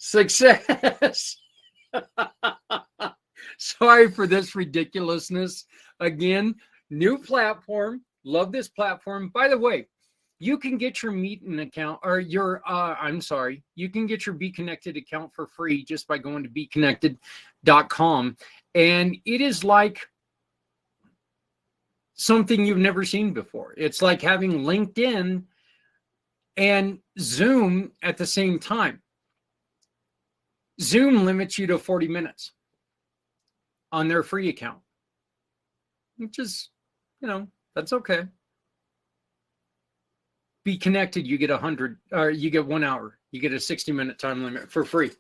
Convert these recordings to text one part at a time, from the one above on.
Success. Sorry for this ridiculousness. Again, new platform. Love this platform. By the way, you can get your Meetin account or you can get your Be Connected account for free just by going to beconnected.com. And it is like something you've never seen before. It's like having LinkedIn and Zoom at the same time. Zoom limits you to 40 minutes on their free account, which is, that's okay. Be Connected, you get 100, or you get 1 hour. You get a 60-minute time limit for free.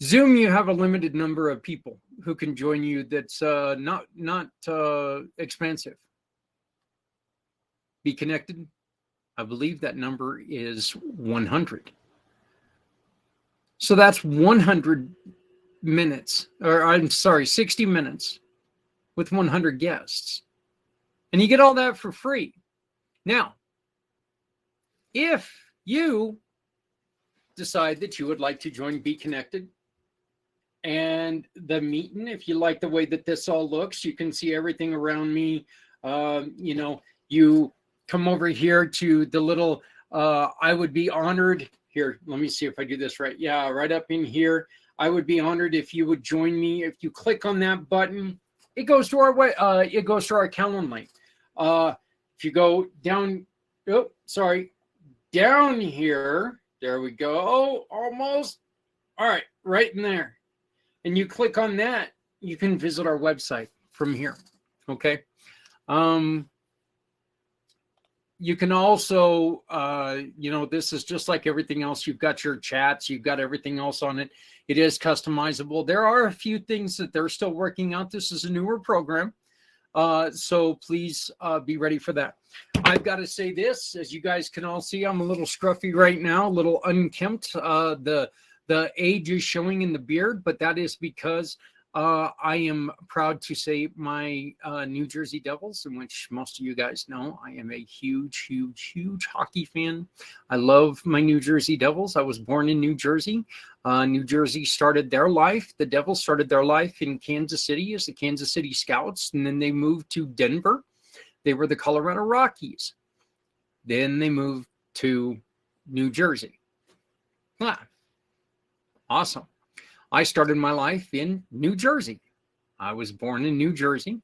Zoom, you have a limited number of people who can join you. That's not expensive. Be Connected, I believe that number is 100. So that's 100 minutes, or 60 minutes with 100 guests. And you get all that for free. Now, if you decide that you would like to join Be Connected and the Meetin, if you like the way that this all looks, you can see everything around me. You come over here to the little, I would be honored. Here, let me see if I do this right. Yeah, right up in here. I would be honored if you would join me. If you click on that button, it goes to our Calendly. If you go down, down here, there we go. Oh, almost. All right, right in there. And you click on that, you can visit our website from here. Okay. You can also, this is just like everything else. You've got your chats, you've got everything else on it. It is customizable. There are a few things that they're still working out. This is a newer program. So please be ready for that. I've got to say this, as you guys can all see, I'm a little scruffy right now, a little unkempt. The age is showing in the beard, but that is because I am proud to say my New Jersey Devils, in which most of you guys know, I am a huge, huge, huge hockey fan. I love my New Jersey Devils. I was born in New Jersey. New Jersey started their life. The Devils started their life in Kansas City as the Kansas City Scouts, and then they moved to Denver. They were the Colorado Rockies. Then they moved to New Jersey. Awesome. I started my life in New Jersey. I was born in New Jersey,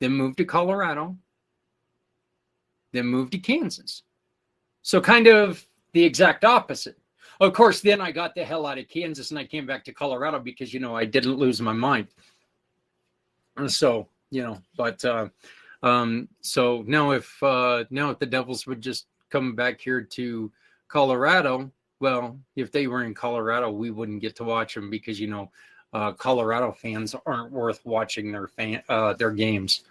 then moved to Colorado, then moved to Kansas. So kind of the exact opposite. Of course, then I got the hell out of Kansas and I came back to Colorado because, I didn't lose my mind. So, so now if the Devils would just come back here to Colorado, well, if they were in Colorado, we wouldn't get to watch them because, Colorado fans aren't worth watching their games.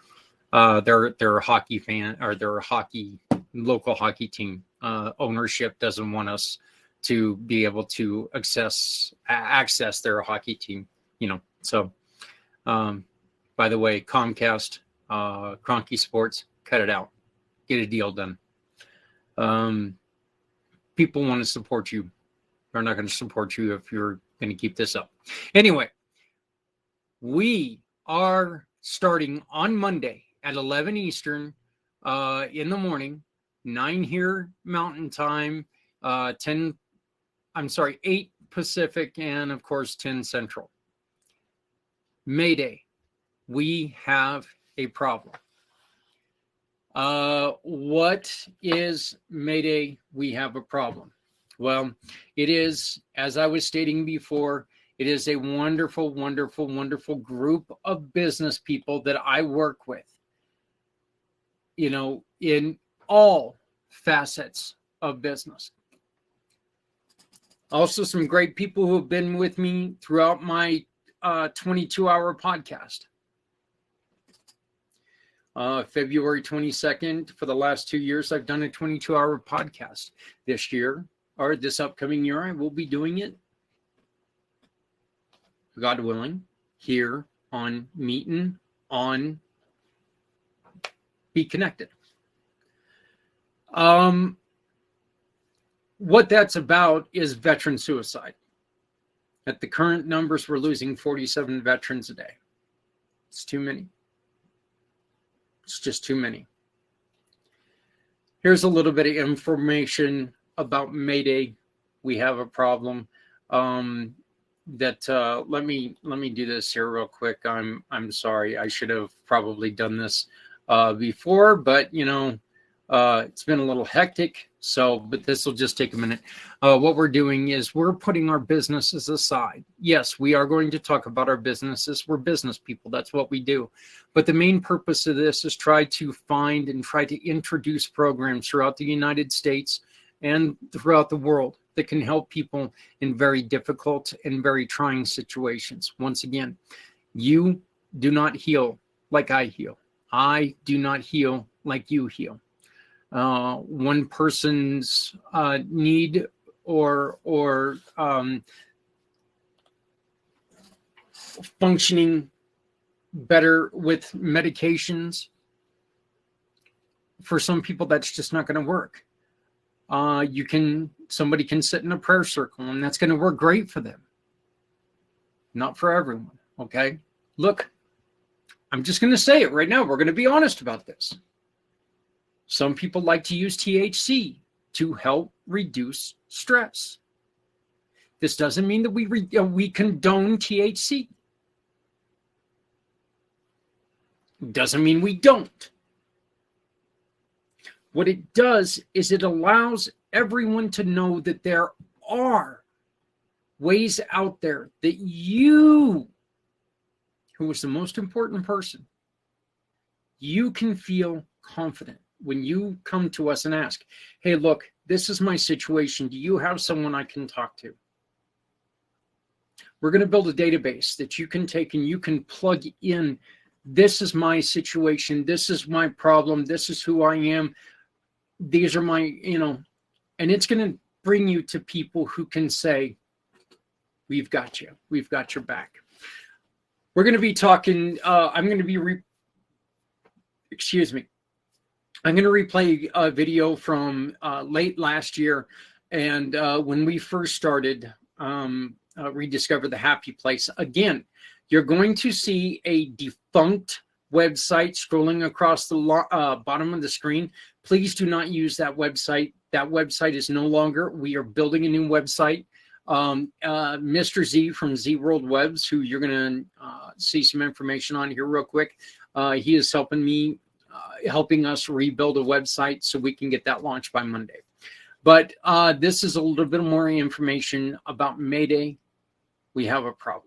Their hockey fan or their local hockey team ownership doesn't want us to be able to access their hockey team. So by the way, Comcast, Cronky Sports, cut it out, get a deal done. People want to support you. They're not going to support you if you're going to keep this up. Anyway, we are starting on Monday at 11 Eastern in the morning, 9 here Mountain Time, 8 Pacific, and of course 10 Central. Mayday. We have a problem. What is Mayday? We have a problem. Well, it is, as I was stating before, it is a wonderful, wonderful, wonderful group of business people that I work with, in all facets of business. Also, some great people who have been with me throughout my 22-hour podcast. February 22nd, for the last 2 years, I've done a 22-hour podcast. This year, or this upcoming year, I will be doing it, God willing, here on Meetin on Be Connected. what that's about is veteran suicide. At the current numbers, we're losing 47 veterans a day. It's too many. It's just too many. Here's a little bit of information about Mayday. We have a problem. Let me do this here real quick. I'm sorry. I should have probably done this before, but it's been a little hectic. But this will just take a minute. What we're doing is we're putting our businesses aside. Yes, we are going to talk about our businesses. We're business people. That's what we do. But the main purpose of this is try to find and try to introduce programs throughout the United States and throughout the world that can help people in very difficult and very trying situations. Once again, you do not heal like I heal. I do not heal like you heal. One person's need or functioning better with medications, for some people that's just not going to work. Somebody can sit in a prayer circle and that's going to work great for them. Not for everyone, okay? Look, I'm just going to say it right now. We're going to be honest about this. Some people like to use THC to help reduce stress. This doesn't mean that we condone THC. Doesn't mean we don't. What it does is it allows everyone to know that there are ways out there that you, who is the most important person, you can feel confident when you come to us and ask, hey, look, this is my situation. Do you have someone I can talk to? We're going to build a database that you can take and you can plug in. This is my situation. This is my problem. This is who I am. These are my, and it's going to bring you to people who can say, we've got you. We've got your back. We're going to be talking, I'm going to replay a video from late last year. And when we first started Rediscover the Happy Place, again, you're going to see a defunct website scrolling across the bottom of the screen. Please do not use that website. That website is no longer. We are building a new website. Mr. Z from Z World Webs, who you're going to see some information on here real quick. He is helping us rebuild a website so we can get that launched by Monday. But this is a little bit more information about Mayday. We have a problem.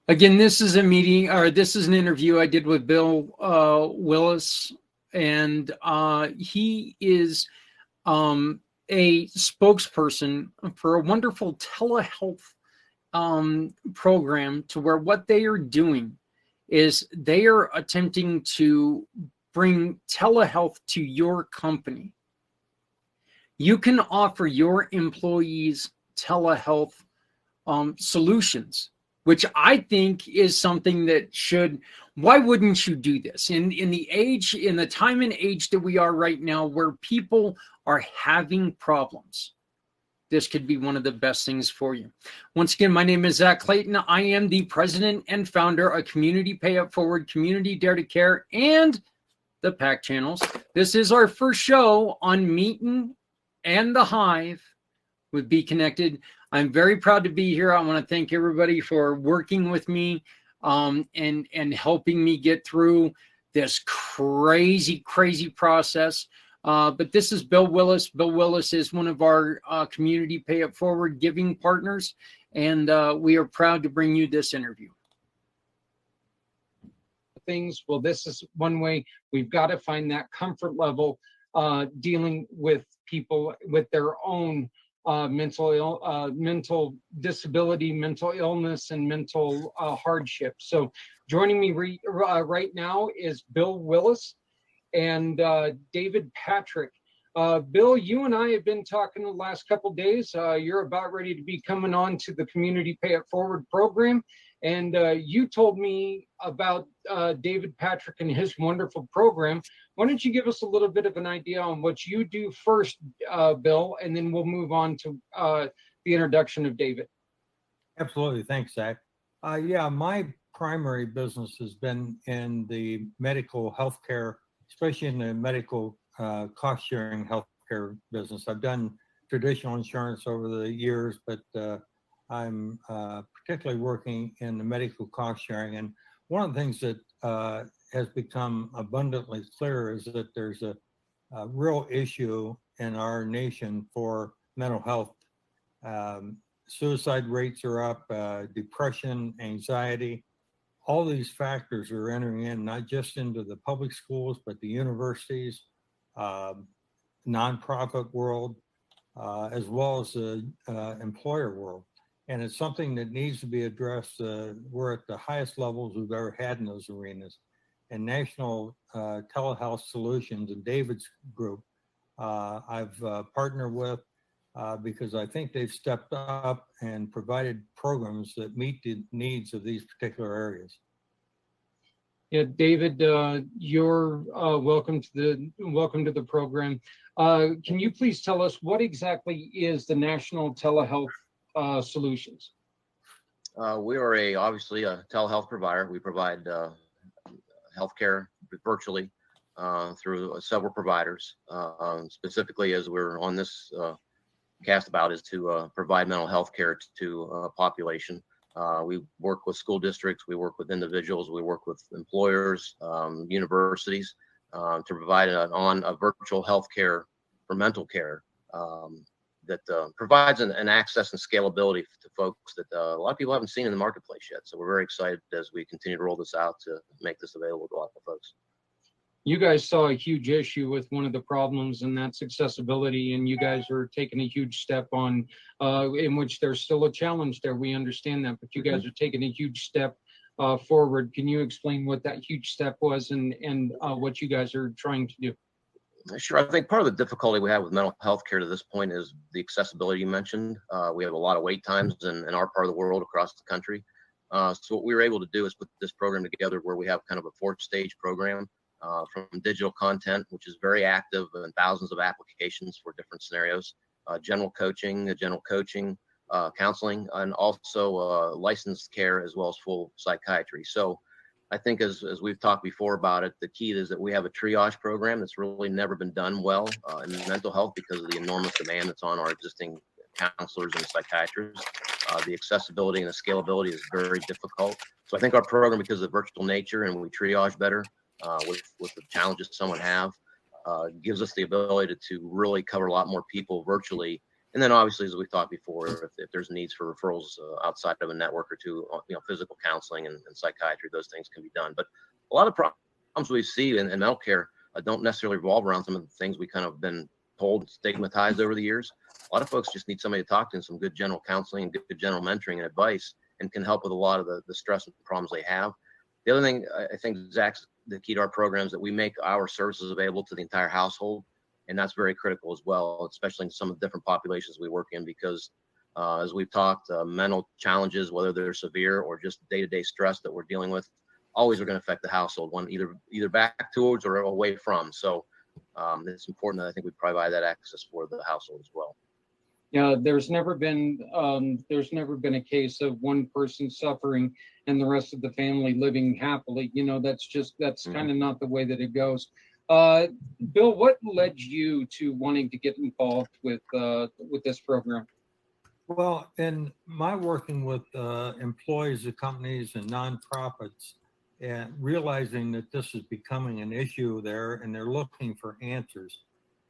Again, this is an interview I did with Bill Willis, and he is a spokesperson for a wonderful telehealth program, to where what they are doing is they are attempting to bring telehealth to your company. You can offer your employees telehealth solutions, which I think is something that why wouldn't you do this? In the time and age that we are right now, where people are having problems, this could be one of the best things for you. Once again, my name is Zach Clayton. I am the president and founder of Community Pay Up Forward, Community Dare to Care, and the pACT channels. This is our first show on Meeting and the Hive with Be Connected. I'm very proud to be here. I want to thank everybody for working with me and helping me get through this crazy process. But this is Bill Willis. Bill Willis is one of our community Pay It Forward giving partners, and we are proud to bring you this interview. Things, well, this is one way. We've got to find that comfort level dealing with people with their own mental disability, mental illness, and mental hardship. So joining me right now is Bill Willis and David Patrick. Bill, you and I have been talking the last couple of days. You're about ready to be coming on to the Community Pay It Forward program. And you told me about David Patrick and his wonderful program. Why don't you give us a little bit of an idea on what you do first, Bill, and then we'll move on to the introduction of David. Absolutely. Thanks, Zach. Yeah, my primary business has been in the medical healthcare, especially in the medical cost-sharing healthcare business. I've done traditional insurance over the years, but I'm particularly working in the medical cost sharing. And one of the things that has become abundantly clear is that there's a real issue in our nation for mental health. Suicide rates are up, depression, anxiety. All these factors are entering in, not just into the public schools, but the universities, nonprofit world, as well as the employer world. And it's something that needs to be addressed. We're at the highest levels we've ever had in those arenas. And National Telehealth Solutions and David's group, I've partnered with because I think they've stepped up and provided programs that meet the needs of these particular areas. Yeah, David, you're welcome to the program. Can you please tell us what exactly is the National Telehealth Solutions? We are obviously a telehealth provider. We provide healthcare virtually through several providers. Specifically, as we're on this cast about, is to provide mental health care to a population. We work with school districts, we work with individuals, we work with employers, universities to provide a virtual health care for mental care that provides an access and scalability to folks that a lot of people haven't seen in the marketplace yet. So we're very excited as we continue to roll this out to make this available to a lot of folks. You guys saw a huge issue with one of the problems, and that's accessibility, and you guys are taking a huge step on in which there's still a challenge there. We understand that, but you guys are taking a huge step forward. Can you explain what that huge step was and what you guys are trying to do? Sure. I think part of the difficulty we have with mental health care to this point is the accessibility you mentioned. We have a lot of wait times in our part of the world across the country. So what we were able to do is put this program together where we have kind of a 4-stage program. From digital content, which is very active and thousands of applications for different scenarios, general coaching, counseling, and also licensed care as well as full psychiatry. So I think as we've talked before about it, the key is that we have a triage program that's really never been done well in mental health because of the enormous demand that's on our existing counselors and psychiatrists. The accessibility and the scalability is very difficult. So I think our program, because of the virtual nature and we triage better, with the challenges someone have, gives us the ability to really cover a lot more people virtually. And then obviously, as we've talked before, if there's needs for referrals outside of a network or two, physical counseling and psychiatry, those things can be done. But a lot of problems we see in mental care don't necessarily revolve around some of the things we kind of been told, stigmatized over the years. A lot of folks just need somebody to talk to and some good general counseling and good general mentoring and advice, and can help with a lot of the stress and problems they have. The other thing I think, Zach's the key to our programs, that we make our services available to the entire household. And that's very critical as well, especially in some of the different populations we work in, because as we've talked, mental challenges, whether they're severe or just day-to-day stress that we're dealing with, always are going to affect the household, one either back towards or away from. So it's important that I think we provide that access for the household as well. Yeah, there's never been a case of one person suffering and the rest of the family living happily. That's kind of not the way that it goes. Bill, what led you to wanting to get involved with this program? Well, in my working with employees of companies and nonprofits, and realizing that this is becoming an issue there, and they're looking for answers.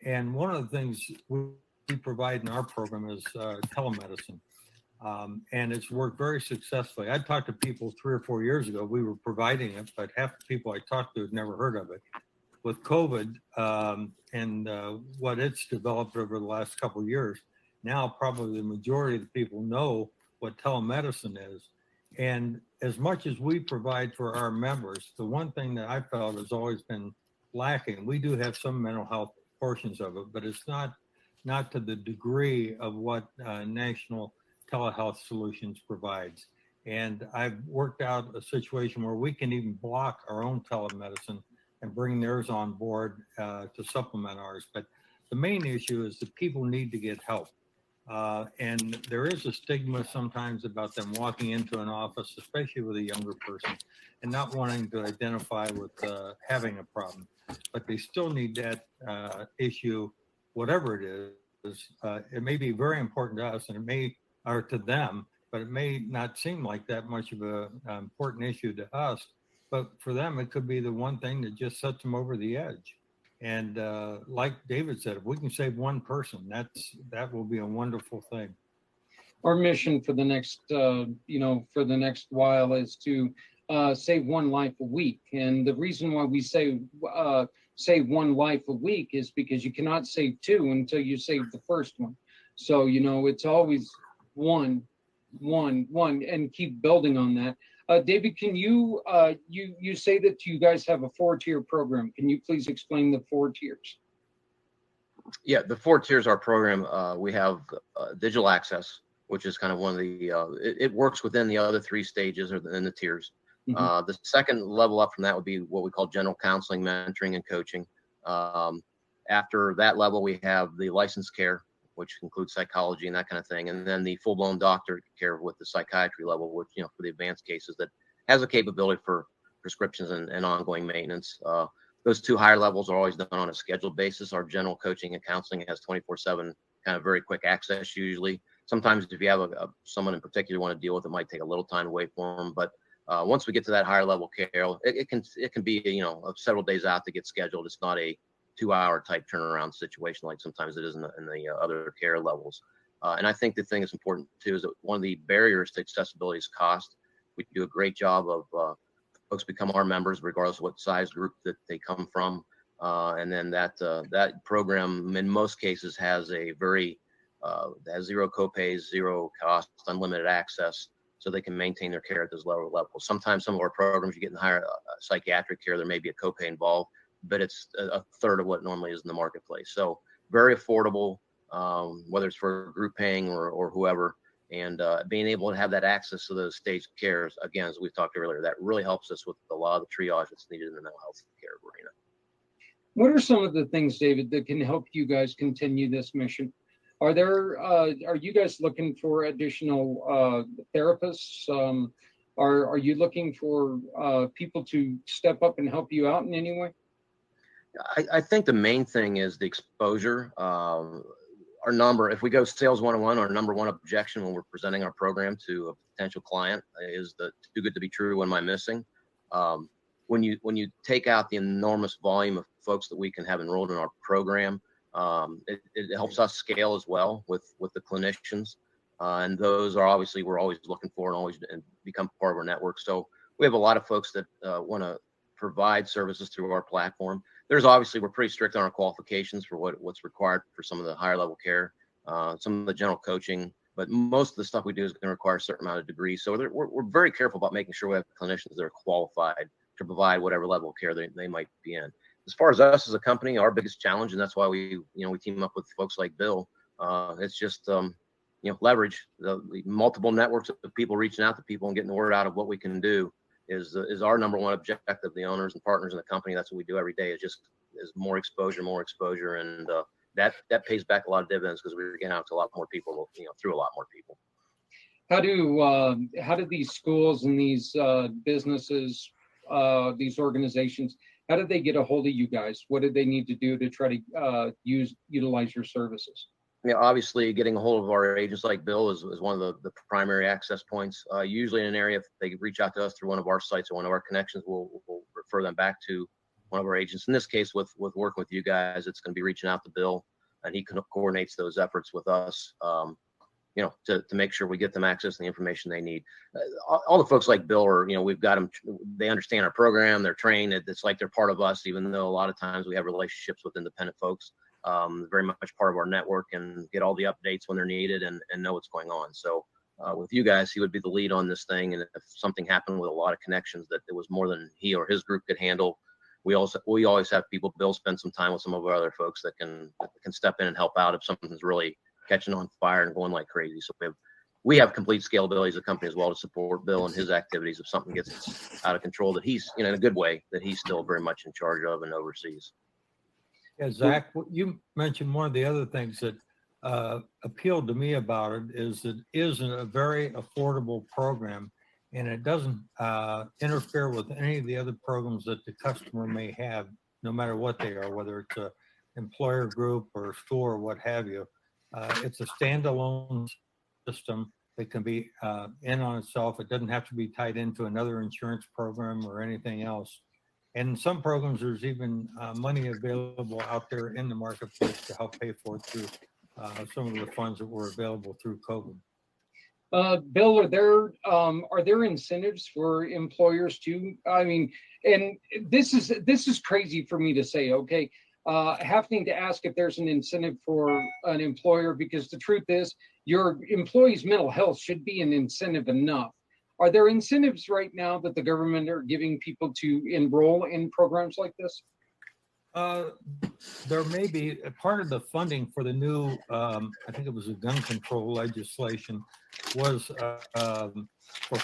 And one of the things we provide in our program is telemedicine. And it's worked very successfully. I talked to people 3 or 4 years ago. We were providing it, but half the people I talked to had never heard of it. With COVID and what it's developed over the last couple of years, now probably the majority of the people know what telemedicine is. And as much as we provide for our members, the one thing that I felt has always been lacking, we do have some mental health portions of it, but it's not to the degree of what National Telehealth Solutions provides. And I've worked out a situation where we can even block our own telemedicine and bring theirs on board to supplement ours. But the main issue is that people need to get help. And there is a stigma sometimes about them walking into an office, especially with a younger person, and not wanting to identify with having a problem. But they still need that issue, whatever it is. It may be very important to us, and it may, or to them, but it may not seem like that much of an important issue to us. But for them, it could be the one thing that just sets them over the edge. And like David said, if we can save one person, that will be a wonderful thing. Our mission for the next, for the next while is to save one life a week. And the reason why we say save one life a week is because you cannot save two until you save the first one. So, it's always one, and keep building on that. David, can you say that you guys have a 4-tier program? Can you please explain the 4 tiers? Yeah, the 4 tiers of our program, we have digital access, which is kind of one of the, it works within the other 3 stages or in the tiers. Mm-hmm. The second level up from that would be what we call general counseling, mentoring, and coaching. After that level, we have the licensed care, which includes psychology and that kind of thing. And then the full-blown doctor care with the psychiatry level, which, for the advanced cases that has a capability for prescriptions and ongoing maintenance. Those 2 higher levels are always done on a scheduled basis. Our general coaching and counseling has 24/7 kind of very quick access usually. Sometimes if you have someone in particular you want to deal with, it might take a little time to wait for them. But once we get to that higher level care, it can be, several days out to get scheduled. It's not a 2-hour type turnaround situation like sometimes it is in the other care levels. And I think the thing that's important too is that one of the barriers to accessibility is cost. We do a great job of folks become our members regardless of what size group that they come from. And then that program in most cases has a has 0 copays, 0 cost, unlimited access, so they can maintain their care at those lower levels. Sometimes some of our programs, you get in higher psychiatric care, there may be a copay involved, but it's a third of what normally is in the marketplace. So very affordable, whether it's for group paying or whoever, and being able to have that access to those stage cares, again, as we've talked earlier, that really helps us with a lot of the triage that's needed in the mental health care arena. What are some of the things, David, that can help you guys continue this mission? Are you guys looking for additional therapists? Are you looking for people to step up and help you out in any way? I think the main thing is the exposure. Our number, if we go sales 101, our number one objection when we're presenting our program to a potential client is the too good to be true, what am I missing? When you take out the enormous volume of folks that we can have enrolled in our program, it helps us scale as well with the clinicians. And those are obviously we're always looking for and always become part of our network. So we have a lot of folks that want to provide services through our platform. There's obviously, we're pretty strict on our qualifications for what's required for some of the higher level care, some of the general coaching, but most of the stuff we do is going to require a certain amount of degrees. So we're very careful about making sure we have clinicians that are qualified to provide whatever level of care they might be in. As far as us as a company, our biggest challenge, and that's why we team up with folks like Bill, it's just, leverage the multiple networks of people reaching out to people and getting the word out of what we can do is our number one objective. The owners and partners in the company, that's what we do every day, is more exposure, and that pays back a lot of dividends because we're getting out to a lot more people, through a lot more people. How do these schools and these businesses, these organizations, how did they get a hold of you guys? What did they need to do to try to utilize your services? obviously getting a hold of our agents like Bill is one of the primary access points. Usually in an area, if they reach out to us through one of our sites or one of our connections, we'll refer them back to one of our agents. In this case, with working with you guys, it's going to be reaching out to Bill, and he coordinates those efforts with us, to make sure we get them access to the information they need. All the folks like Bill are, we've got them, they understand our program, they're trained, it's like they're part of us, even though a lot of times we have relationships with independent folks. Very much part of our network and get all the updates when they're needed and know what's going on. So with you guys, he would be the lead on this thing. And if something happened with a lot of connections that it was more than he or his group could handle, we always have people. Bill spend some time with some of our other folks that can step in and help out if something's really catching on fire and going like crazy. So we have complete scalability as a company as well to support Bill and his activities if something gets out of control that he's, in a good way, that he's still very much in charge of and oversees. Yeah, Zach, you mentioned one of the other things that appealed to me about it is it is a very affordable program, and it doesn't interfere with any of the other programs that the customer may have, no matter what they are, whether it's a employer group or store or what have you. It's a standalone system that can be in on itself. It doesn't have to be tied into another insurance program or anything else. And in some programs, there's even money available out there in the marketplace to help pay for it through some of the funds that were available through COVID. Bill, are there incentives for employers too? I mean, and this is crazy for me to say, okay, having to ask if there's an incentive for an employer, because the truth is your employees' mental health should be an incentive enough. Are there incentives right now that the government are giving people to enroll in programs like this? There may be a part of the funding for the new, I think it was a gun control legislation, was for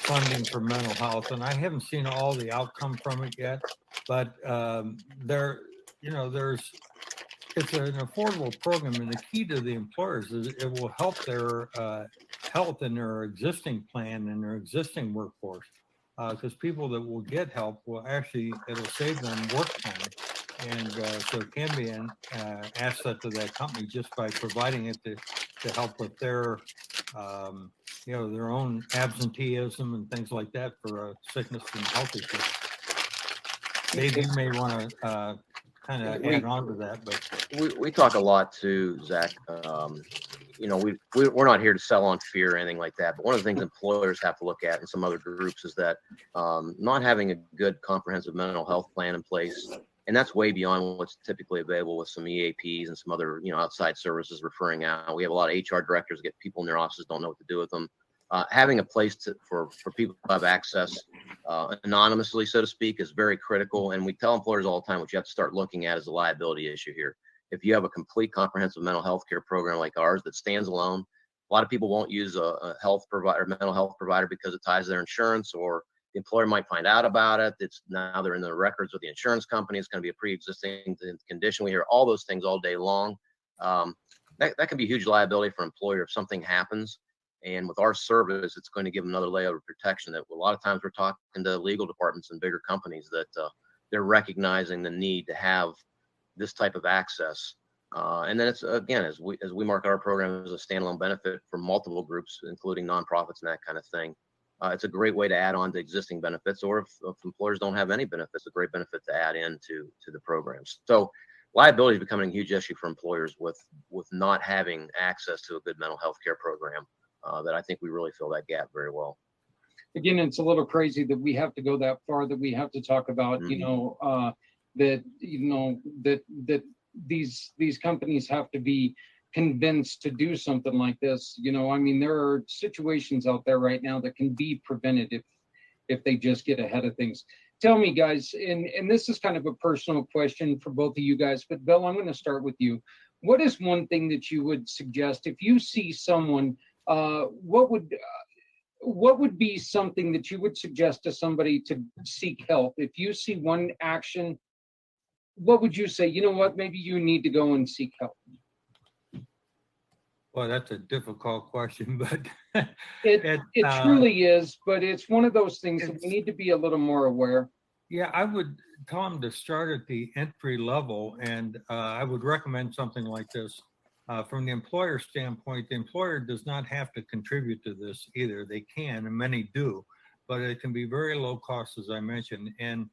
funding for mental health, and I haven't seen all the outcome from it yet. But it's an affordable program, and the key to the employers is it will help their health in their existing plan and their existing workforce, because people that will get help it'll save them work time, and so it can be an asset to that company just by providing it to help with their their own absenteeism and things like that for sickness and health issues. Dave, you may want to kind of add on to that, but we talk a lot too, Zach. We're not here to sell on fear or anything like that. But one of the things employers have to look at in some other groups is that not having a good comprehensive mental health plan in place, and that's way beyond what's typically available with some EAPs and some other outside services referring out. We have a lot of HR directors get people in their offices, don't know what to do with them. Having a place for people to have access anonymously, so to speak, is very critical. And we tell employers all the time what you have to start looking at is the liability issue here. If you have a complete comprehensive mental health care program like ours that stands alone, a lot of people won't use a health provider, mental health provider, because it ties to their insurance, or the employer might find out about it. Now they're in the records with the insurance company. It's going to be a pre-existing condition. We hear all those things all day long. That can be huge liability for an employer if something happens. And with our service, it's going to give them another layer of protection that a lot of times we're talking to legal departments and bigger companies that they're recognizing the need to have this type of access. And then it's, again, as we market our program as a standalone benefit for multiple groups, including nonprofits and that kind of thing. It's a great way to add on to existing benefits, or if employers don't have any benefits, a great benefit to add into the programs. So liability is becoming a huge issue for employers with not having access to a good mental health care program. That I think we really fill that gap very well. Again, it's a little crazy that we have to go that far, that we have to talk about, that these companies have to be convinced to do something like this. I mean, there are situations out there right now that can be prevented if they just get ahead of things. Tell me, guys, and this is kind of a personal question for both of you guys, but Bill, I'm going to start with you. What is one thing that you would suggest if you see someone? What would be something that you would suggest to somebody to seek help? If you see one action, what would you say? You know what? Maybe you need to go and seek help. Well, that's a difficult question, but it truly is. But it's one of those things that we need to be a little more aware. Yeah, I would tell them to start at the entry level, and I would recommend something like this. From the employer standpoint, the employer does not have to contribute to this either. They can, and many do, but it can be very low cost, as I mentioned. And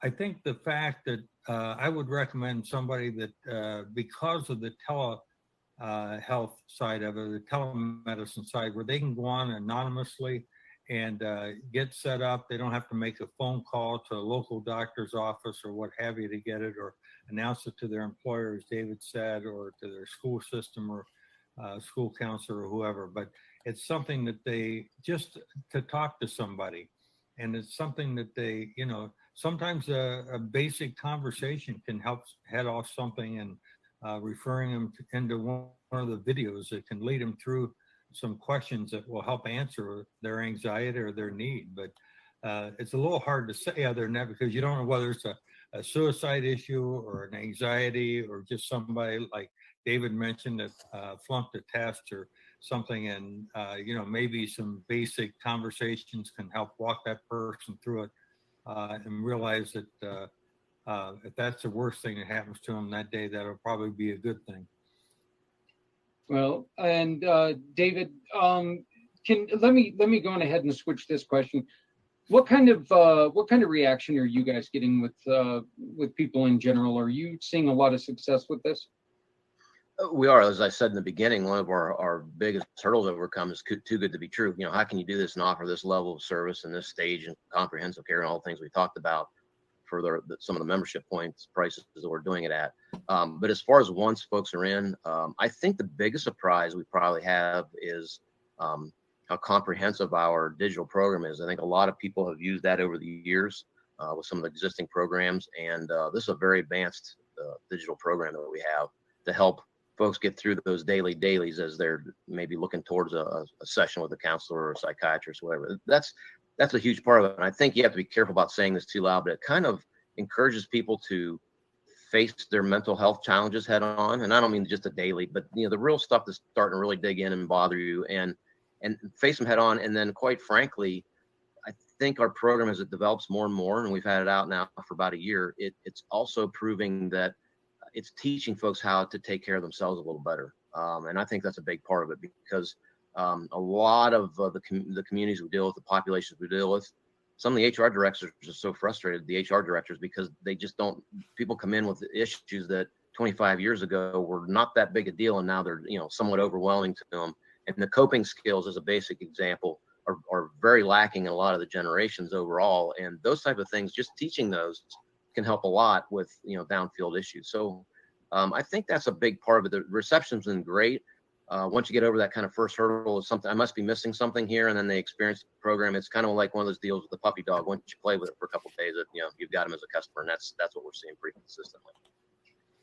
I think the fact that I would recommend somebody that because of the health side of it, the telemedicine side, where they can go on anonymously and get set up. They don't have to make a phone call to a local doctor's office or what have you to get it, or announce it to their employer, as David said, or to their school system or school counselor or whoever. But it's something that they just to talk to somebody. And it's something that they, sometimes a basic conversation can help head off something, and referring them into one of the videos that can lead them through some questions that will help answer their anxiety or their need. But it's a little hard to say other than that, because you don't know whether it's a suicide issue or an anxiety, or just somebody like David mentioned that flunked a test or something. And, maybe some basic conversations can help walk that person through it and realize that if that's the worst thing that happens to them that day, that'll probably be a good thing. Well, and David, let me go on ahead and switch this question. What kind of reaction are you guys getting with people in general? Are you seeing a lot of success with this? We are, as I said in the beginning, one of our biggest hurdles to overcome is too good to be true. How can you do this and offer this level of service and this stage and comprehensive care and all the things we talked about for some of the membership points prices that we're doing it at. But as far as once folks are in, I think the biggest surprise we probably have is how comprehensive our digital program is. I think a lot of people have used that over the years with some of the existing programs, and this is a very advanced digital program that we have to help folks get through those dailies as they're maybe looking towards a session with a counselor or a psychiatrist, whatever. That's a huge part of it. And I think you have to be careful about saying this too loud, but it kind of encourages people to face their mental health challenges head on. And I don't mean just a daily, but the real stuff that's starting to really dig in and bother you, and face them head on. And then quite frankly, I think our program, as it develops more and more, and we've had it out now for about a year, it's also proving that it's teaching folks how to take care of themselves a little better. And I think that's a big part of it, because a lot of the communities we deal with, the populations we deal with, some of the HR directors are so frustrated, the HR directors, because they just don't, people come in with issues that 25 years ago were not that big a deal, and now they're, somewhat overwhelming to them. And the coping skills, as a basic example, are very lacking in a lot of the generations overall. And those type of things, just teaching those can help a lot with, downfield issues. So I think that's a big part of it. The reception's been great. Once you get over that kind of first hurdle of something, I must be missing something here, and then they experience the program. It's kind of like one of those deals with the puppy dog. Once you play with it for a couple of days, you've got them as a customer, and that's what we're seeing pretty consistently.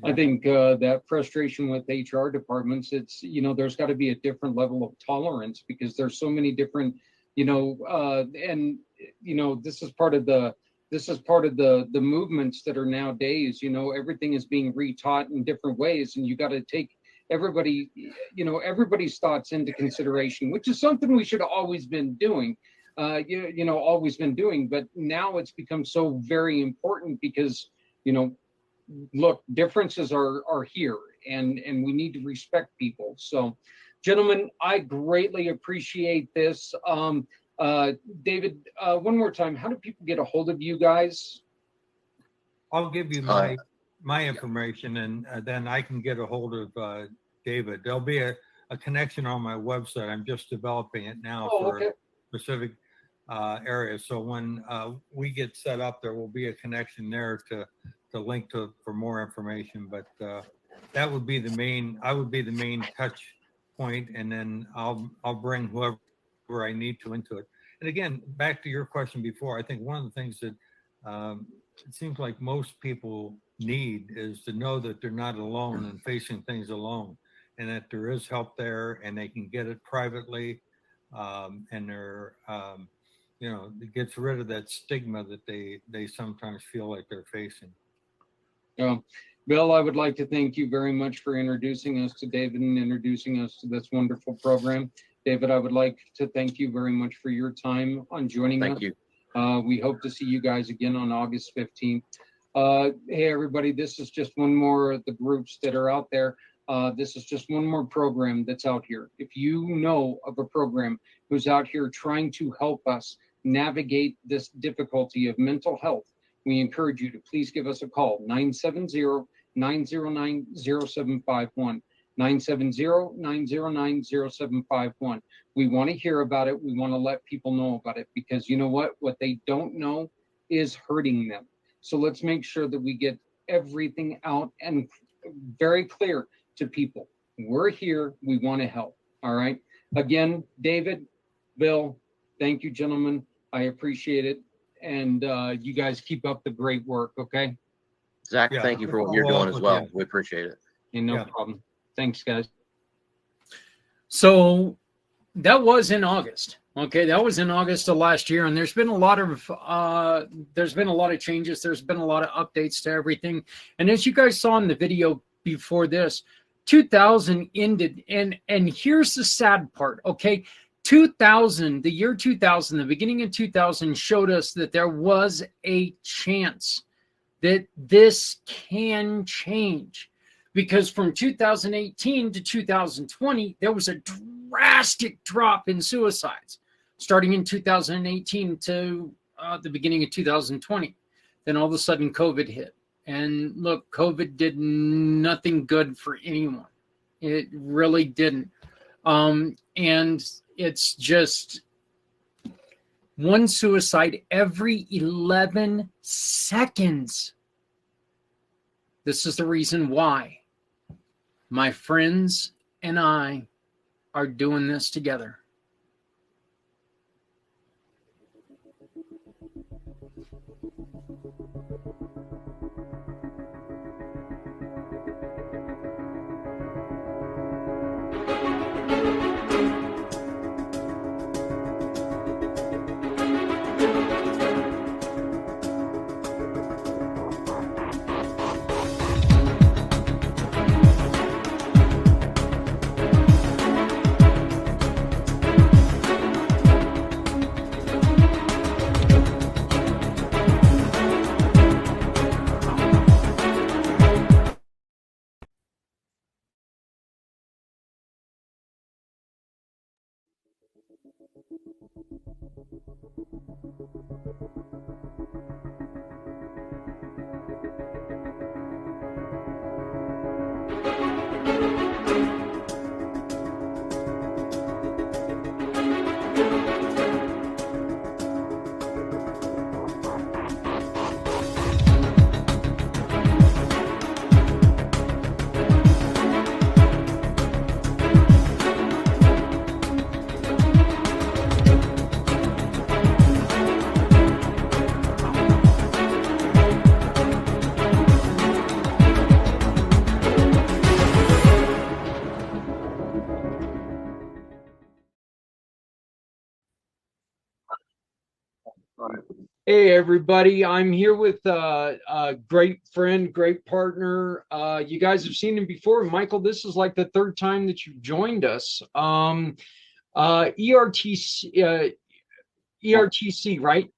I think that frustration with HR departments, it's, there's got to be a different level of tolerance, because there's so many different, and this is part of the movements that are nowadays. Everything is being retaught in different ways, and you got to take everybody's thoughts into consideration, which is something we should have always been doing. Always been doing, but now it's become so very important, because look, differences are here, and we need to respect people. So, gentlemen, I greatly appreciate this. David, one more time, how do people get a hold of you guys? I'll give you my information, and then I can get a hold of David. There'll be a connection on my website. I'm just developing it now for a specific area. So when we get set up, there will be a connection there to link to for more information. But that would be I would be the main touch point, and then I'll bring whoever I need to into it. And again, back to your question before, I think one of the things that it seems like most people need is to know that they're not alone and facing things alone, and that there is help there, and they can get it privately, and they're it gets rid of that stigma that they sometimes feel like they're facing. Bill, I would like to thank you very much for introducing us to David and introducing us to this wonderful program. David, I would like to thank you very much for your time on joining us. Thank you. We hope to see you guys again on August 15th. Hey, everybody, this is just one more of the groups that are out there. This is just one more program that's out here. If you know of a program who's out here trying to help us navigate this difficulty of mental health, we encourage you to please give us a call, 970-909-0751. 970-909-0751. We want to hear about it. We want to let people know about it, because you know what? What they don't know is hurting them. So let's make sure that we get everything out and very clear to people. We're here. We want to help. All right. Again, David, Bill, thank you, gentlemen. I appreciate it. And you guys keep up the great work. Okay. Zach, Yeah. thank you for what you're doing as well. Yeah. We appreciate it. And no Yeah. problem. Thanks, guys. So that was in August. Okay, that was in August of last year, and there's been a lot of changes. There's been a lot of updates to everything. And as you guys saw in the video before this, 2000 ended, and here's the sad part. Okay, 2000, the year 2000, the beginning of 2000 showed us that there was a chance that this can change. Because from 2018 to 2020, there was a drastic drop in suicides, starting in 2018 to the beginning of 2020. Then all of a sudden, COVID hit. And look, COVID did nothing good for anyone. It really didn't. And it's just one suicide every 11 seconds. This is the reason why my friends and I are doing this together. Hey, everybody. I'm here with a great friend, great partner. You guys have seen him before. Michael, this is like the third time that you've joined us. ERTC, right?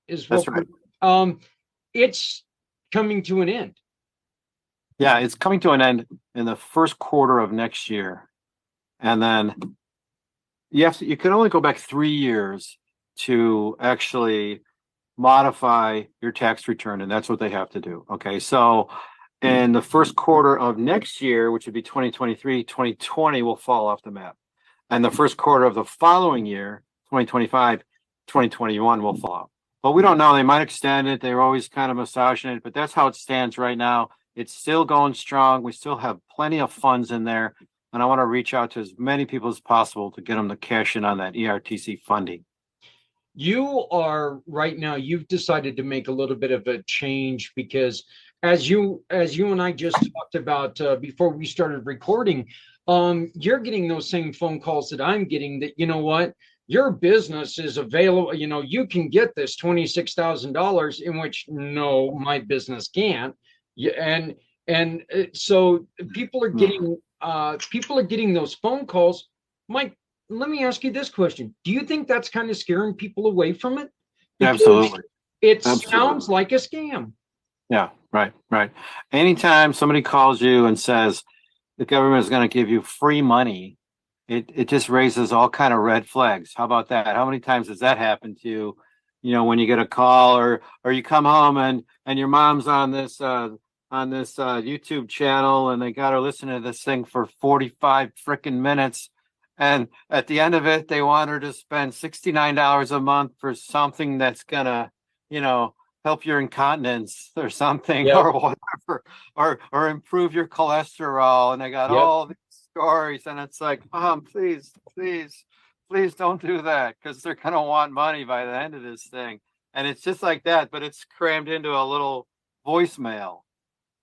That's right. It's coming to an end. Yeah, it's coming to an end in the first quarter of next year. And then you can only go back 3 years to actually modify your tax return, and that's what they have to do. Okay, so in the first quarter of next year, which would be 2023, 2020 will fall off the map. And the first quarter of the following year, 2025, 2021 will fall out. But we don't know. They might extend it. They're always kind of massaging it, but that's how it stands right now. It's still going strong. We still have plenty of funds in there. And I want to reach out to as many people as possible to get them to cash in on that ERTC funding. You are right now, you've decided to make a little bit of a change, because as you and I just talked about before we started recording, you're getting those same phone calls that I'm getting, that, you know what, your business is available, you know, you can get this $26,000, in which, no, my business can't. And so people are getting those phone calls. Mike, let me ask you this question. Do you think that's kind of scaring people away from it? Because Absolutely. It Absolutely. sounds like a scam. Yeah, right. Anytime somebody calls you and says, the government is going to give you free money, it just raises all kind of red flags. How about that? How many times has that happened to you? You know, when you get a call or you come home and your mom's on this YouTube channel and they got her listening to this thing for 45 freaking minutes. And at the end of it, they want her to spend $69 a month for something that's gonna, you know, help your incontinence or something Yep. or whatever, or improve your cholesterol. And they got Yep. all these stories, and it's like, Mom, please, please, please don't do that, because they're gonna want money by the end of this thing. And it's just like that, but it's crammed into a little voicemail.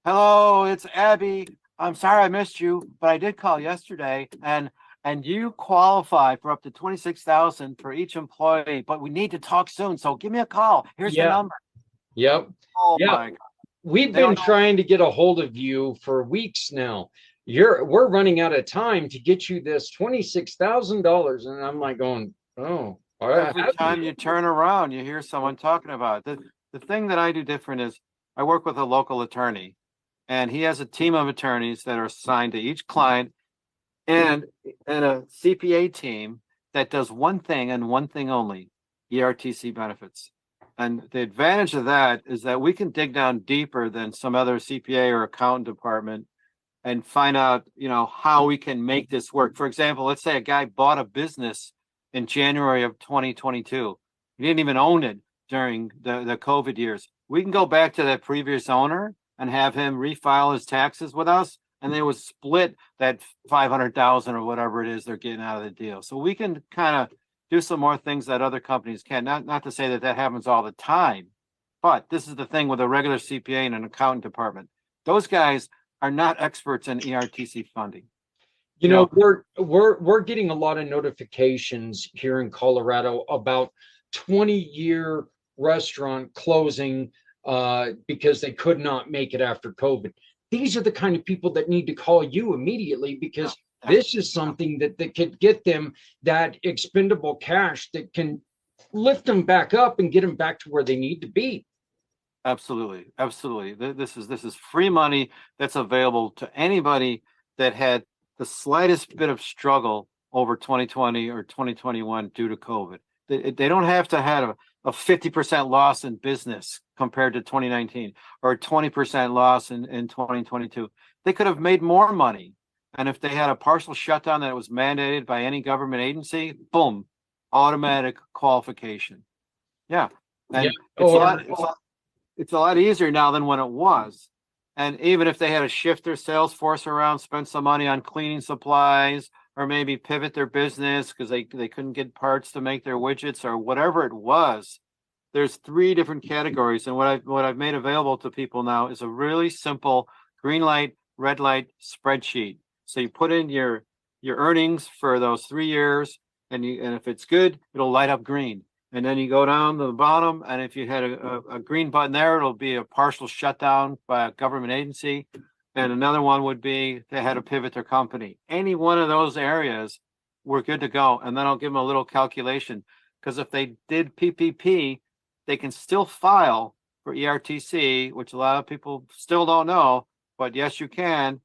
Hello, it's Abby. I'm sorry I missed you, but I did call yesterday, and you qualify for up to 26,000 for each employee, but we need to talk soon. So give me a call. Here's the Yeah. number. Yep. Oh Yeah. my God. We've They been don't know. trying to get a hold of you for weeks now. We're running out of time to get you this $26,000. And I'm like going, oh, all right. Every time you turn around, you hear someone talking about it. The thing that I do different is I work with a local attorney, and he has a team of attorneys that are assigned to each client, and a CPA team that does one thing and one thing only, ERTC benefits. And the advantage of that is that we can dig down deeper than some other CPA or accountant department and find out, you know, how we can make this work. For example, let's say a guy bought a business in January of 2022. He didn't even own it during the COVID years. We can go back to that previous owner and have him refile his taxes with us, and they would split that 500,000 or whatever it is they're getting out of the deal. So we can kind of do some more things that other companies can. Not to say that that happens all the time, but this is the thing with a regular CPA and an accountant department. Those guys are not experts in ERTC funding. You know, we're getting a lot of notifications here in Colorado about 20-year restaurant closing because they could not make it after COVID. These are the kind of people that need to call you immediately, because this is something that could get them that expendable cash that can lift them back up and get them back to where they need to be. Absolutely, absolutely. This is free money that's available to anybody that had the slightest bit of struggle over 2020 or 2021 due to COVID. They don't have to have a 50% loss in business compared to 2019 or a 20% loss in 2022. They could have made more money. And if they had a partial shutdown that was mandated by any government agency, boom, automatic qualification. Yeah. And Yeah. it's a lot easier now than when it was. And even if they had to shift their sales force around, spend some money on cleaning supplies, or maybe pivot their business because they couldn't get parts to make their widgets or whatever it was, there's 3 different categories. And what I've made available to people now is a really simple green light, red light spreadsheet. So you put in your earnings for those 3 years, and if it's good, it'll light up green. And then you go down to the bottom, and if you had a green button there, it'll be a partial shutdown by a government agency. And another one would be they had to pivot their company. Any one of those areas, we're good to go. And then I'll give them a little calculation, because if they did PPP, they can still file for ERTC, which a lot of people still don't know, but yes, you can.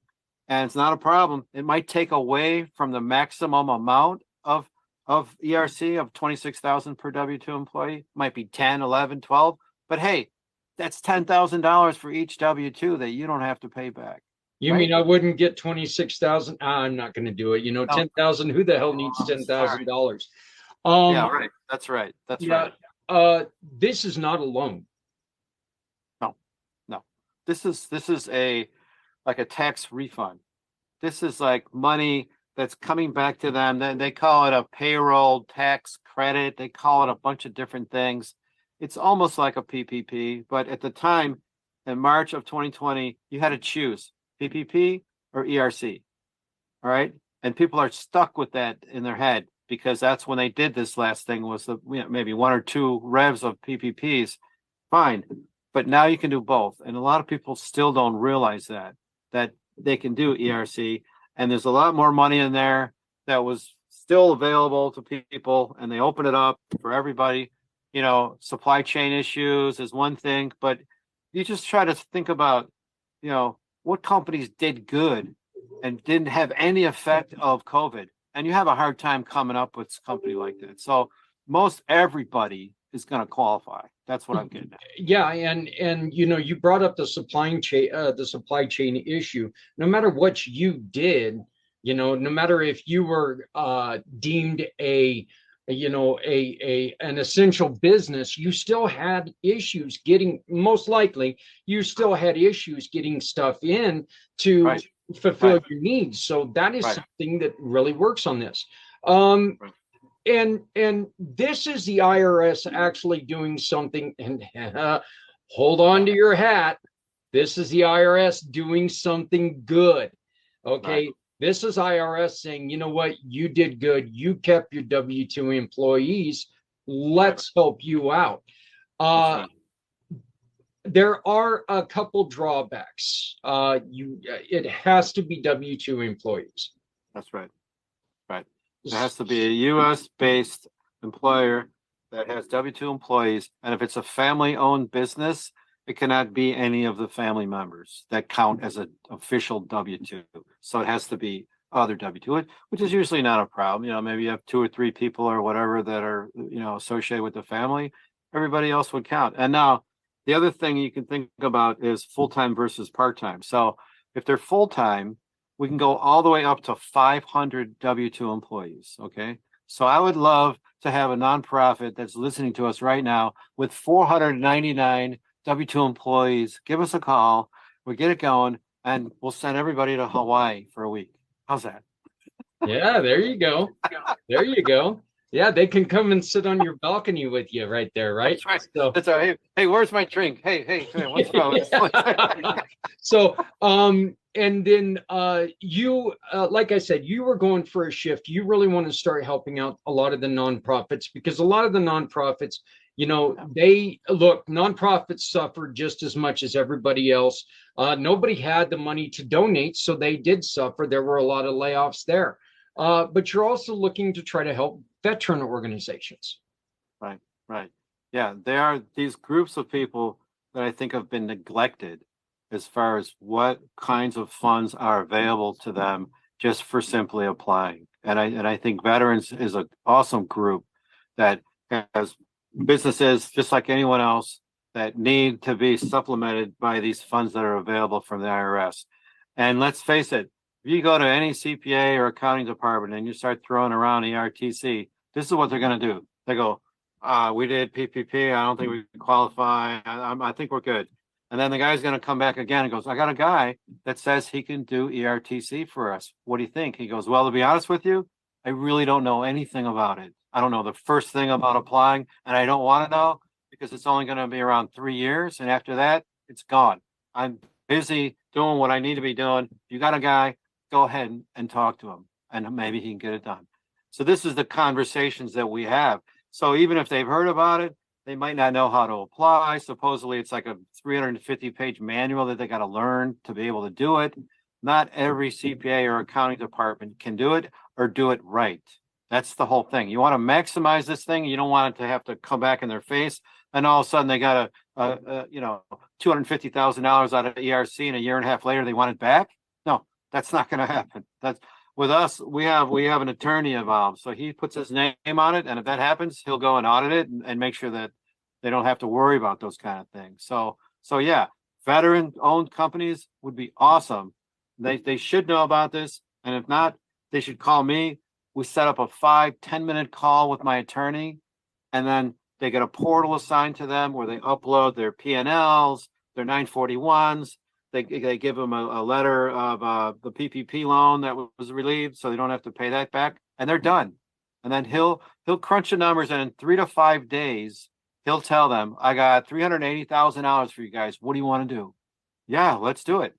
And it's not a problem. It might take away from the maximum amount of ERC of 26,000 per W-2 employee, might be 10, 11, 12, but hey, that's $10,000 for each W-2 that you don't have to pay back. You right? mean I wouldn't get 26,000? I'm not going to do it. You know, No. 10,000, who the hell needs $10,000? Yeah, right. That's right. That's right. This is not a loan. No. This is like a tax refund. This is like money that's coming back to them. They call it a payroll tax credit. They call it a bunch of different things. It's almost like a PPP, but at the time, in March of 2020, you had to choose PPP or ERC. All right. And people are stuck with that in their head, because that's when they did this last thing, was maybe 1 or 2 revs of PPPs. Fine. But now you can do both. And a lot of people still don't realize that they can do ERC. And there's a lot more money in there that was still available to people, and they open it up for everybody. You know, supply chain issues is one thing, but you just try to think about, you know, what companies did good and didn't have any effect of COVID, and you have a hard time coming up with a company like that. So most everybody is going to qualify. That's what I'm getting at. Yeah, and you brought up the supply chain issue. No matter what you did, no matter if you were deemed an essential business, you still had issues getting, most likely you still had issues getting stuff in to Right. fulfill Right. your needs. So that is Right. something that really works on this. Right. And this is the IRS actually doing something, and hold on to your hat. This is the IRS doing something good. Okay. Right. This is IRS saying, you know what, you did good. You kept your W-2 employees. Let's help you out. Right. There are a couple drawbacks. It has to be W-2 employees. That's right. Right. It has to be a U.S. based employer that has W-2 employees. And if it's a family owned business, it cannot be any of the family members that count as an official W-2. So it has to be other W-2, which is usually not a problem. Maybe you have 2 or 3 people or whatever that are, associated with the family. Everybody else would count. And now the other thing you can think about is full-time versus part-time. So if they're full-time, we can go all the way up to 500 W-2 employees. Okay. So I would love to have a nonprofit that's listening to us right now with 499 W-2 employees. Give us a call. We'll get it going, and we'll send everybody to Hawaii for a week. How's that? Yeah, there you go. There you go. Yeah, they can come and sit on your balcony with you right there, right? That's right. So, That's right. Hey, where's my drink? Hey, what's wrong? So, and then you, like I said, you were going for a shift. You really want to start helping out a lot of the nonprofits, because a lot of the nonprofits, nonprofits suffered just as much as everybody else. Nobody had the money to donate, so they did suffer. There were a lot of layoffs there. But you're also looking to try to help veteran organizations. Right. Yeah, there are these groups of people that I think have been neglected as far as what kinds of funds are available to them just for simply applying. And I think veterans is an awesome group that has businesses just like anyone else that need to be supplemented by these funds that are available from the IRS. And let's face it, if you go to any CPA or accounting department and you start throwing around ERTC, this is what they're going to do. They go, we did PPP. I don't think we qualify. I think we're good. And then the guy's going to come back again and goes, I got a guy that says he can do ERTC for us. What do you think? He goes, well, to be honest with you, I really don't know anything about it. I don't know the first thing about applying, and I don't want to know because it's only going to be around 3 years. And after that, it's gone. I'm busy doing what I need to be doing. If you got a guy, go ahead and talk to him, and maybe he can get it done. So this is the conversations that we have. So even if they've heard about it, they might not know how to apply. Supposedly it's like a 350-page manual that they got to learn to be able to do it. Not every CPA or accounting department can do it or do it right. That's the whole thing. You want to maximize this thing. You don't want it to have to come back in their face. And all of a sudden they got $250,000 out of ERC, and a year and a half later they want it back. No, that's not going to happen. That's with us. We have an attorney involved, so he puts his name on it, and if that happens, he'll go and audit it and make sure that they don't have to worry about those kind of things. So yeah, veteran-owned companies would be awesome. They should know about this, and if not, they should call me. We set up a 5-10 minute call with my attorney, and then they get a portal assigned to them where they upload their P&Ls, their 941s. They give them a letter of the PPP loan that was relieved, so they don't have to pay that back, and they're done. And then he'll crunch the numbers, and in 3 to 5 days, he'll tell them, I got $380,000 for you guys. What do you want to do? Yeah, let's do it.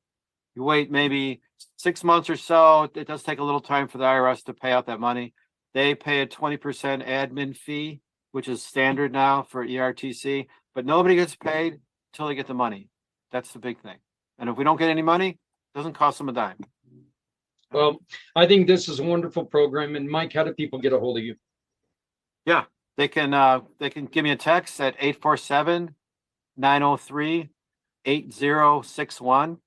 You wait maybe 6 months or so. It does take a little time for the IRS to pay out that money. They pay a 20% admin fee, which is standard now for ERTC, but nobody gets paid until they get the money. That's the big thing. And if we don't get any money, it doesn't cost them a dime. Well, I think this is a wonderful program. And Mike, how do people get a hold of you? Yeah, they can give me a text at 847-903-8061.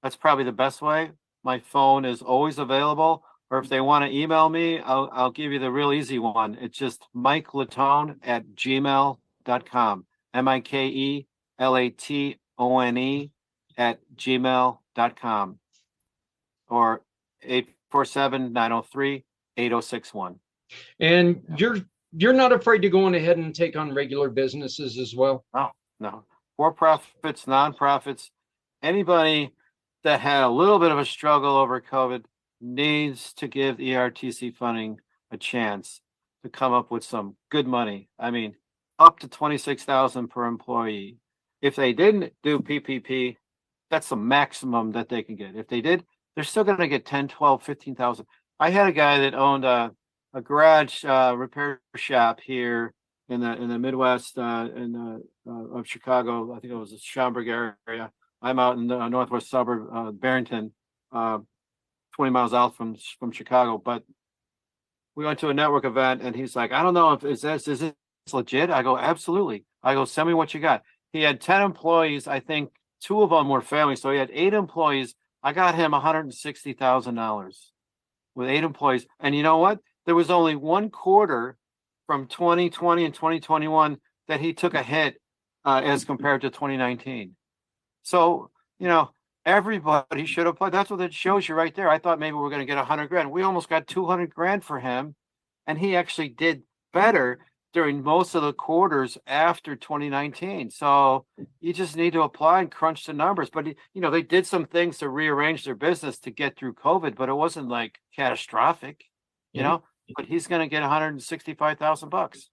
That's probably the best way. my phone is always available. Or if they want to email me, I'll give you the real easy one. It's just mikelatone@gmail.com. MikeLatone@gmail.com. Or 847-903-8061. And you're not afraid to go on ahead and take on regular businesses as well? No. For-profits, nonprofits, anybody that had a little bit of a struggle over COVID needs to give ERTC funding a chance to come up with some good money. I mean, up to $26,000 per employee. If they didn't do PPP, that's the maximum that they can get. If they did, they're still going to get 10, 12, 15,000. I had a guy that owned a garage repair shop here in the Midwest of Chicago. I think it was the Schaumburg area. I'm out in the northwest suburb, Barrington, 20 miles out from Chicago. But we went to a network event, and he's like, "I don't know if is this legit." I go, "Absolutely." I go, "Send me what you got." He had 10 employees. I think 2 of them were family, so he had 8 employees. I got him $160,000 with 8 employees. And you know what? There was only 1 quarter from 2020 and 2021 that he took a hit as compared to 2019. So, everybody should apply. That's what it shows you right there. I thought maybe we're going to get $100,000. We almost got $200,000 for him. And he actually did better during most of the quarters after 2019. So you just need to apply and crunch the numbers. But, they did some things to rearrange their business to get through COVID, but it wasn't like catastrophic, but he's going to get $165,000.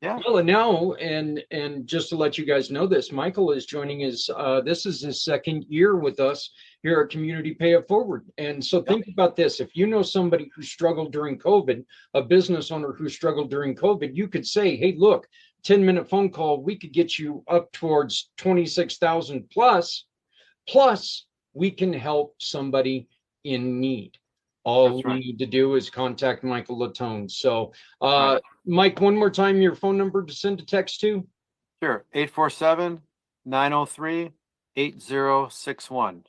Yeah. Well, and now, and just to let you guys know this, Michael is joining us. This is his 2nd year with us here at Community Pay It Forward. And so think about this. If you know somebody who struggled during COVID, a business owner who struggled during COVID, you could say, "Hey, look, 10-minute phone call, we could get you up towards 26,000 plus we can help somebody in need." All we need to do is contact Michael Latone. So, Mike, one more time, your phone number to send a text to? Sure. 847-903-8061.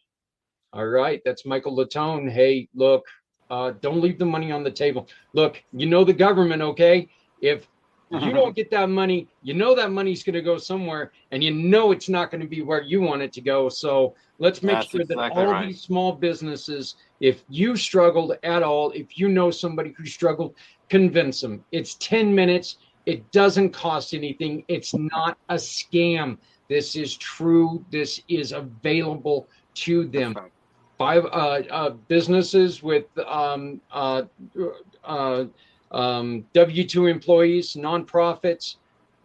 All right. That's Michael Latone. Hey, look, don't leave the money on the table. Look, the government, okay? If you don't get that money, that money's going to go somewhere, and it's not going to be where you want it to go. So let's make sure that all these small businesses, if you struggled at all, if you know somebody who struggled, convince them. It's 10 minutes. It doesn't cost anything. It's not a scam. This is true. This is available to them. 5 businesses with W-2 employees, nonprofits,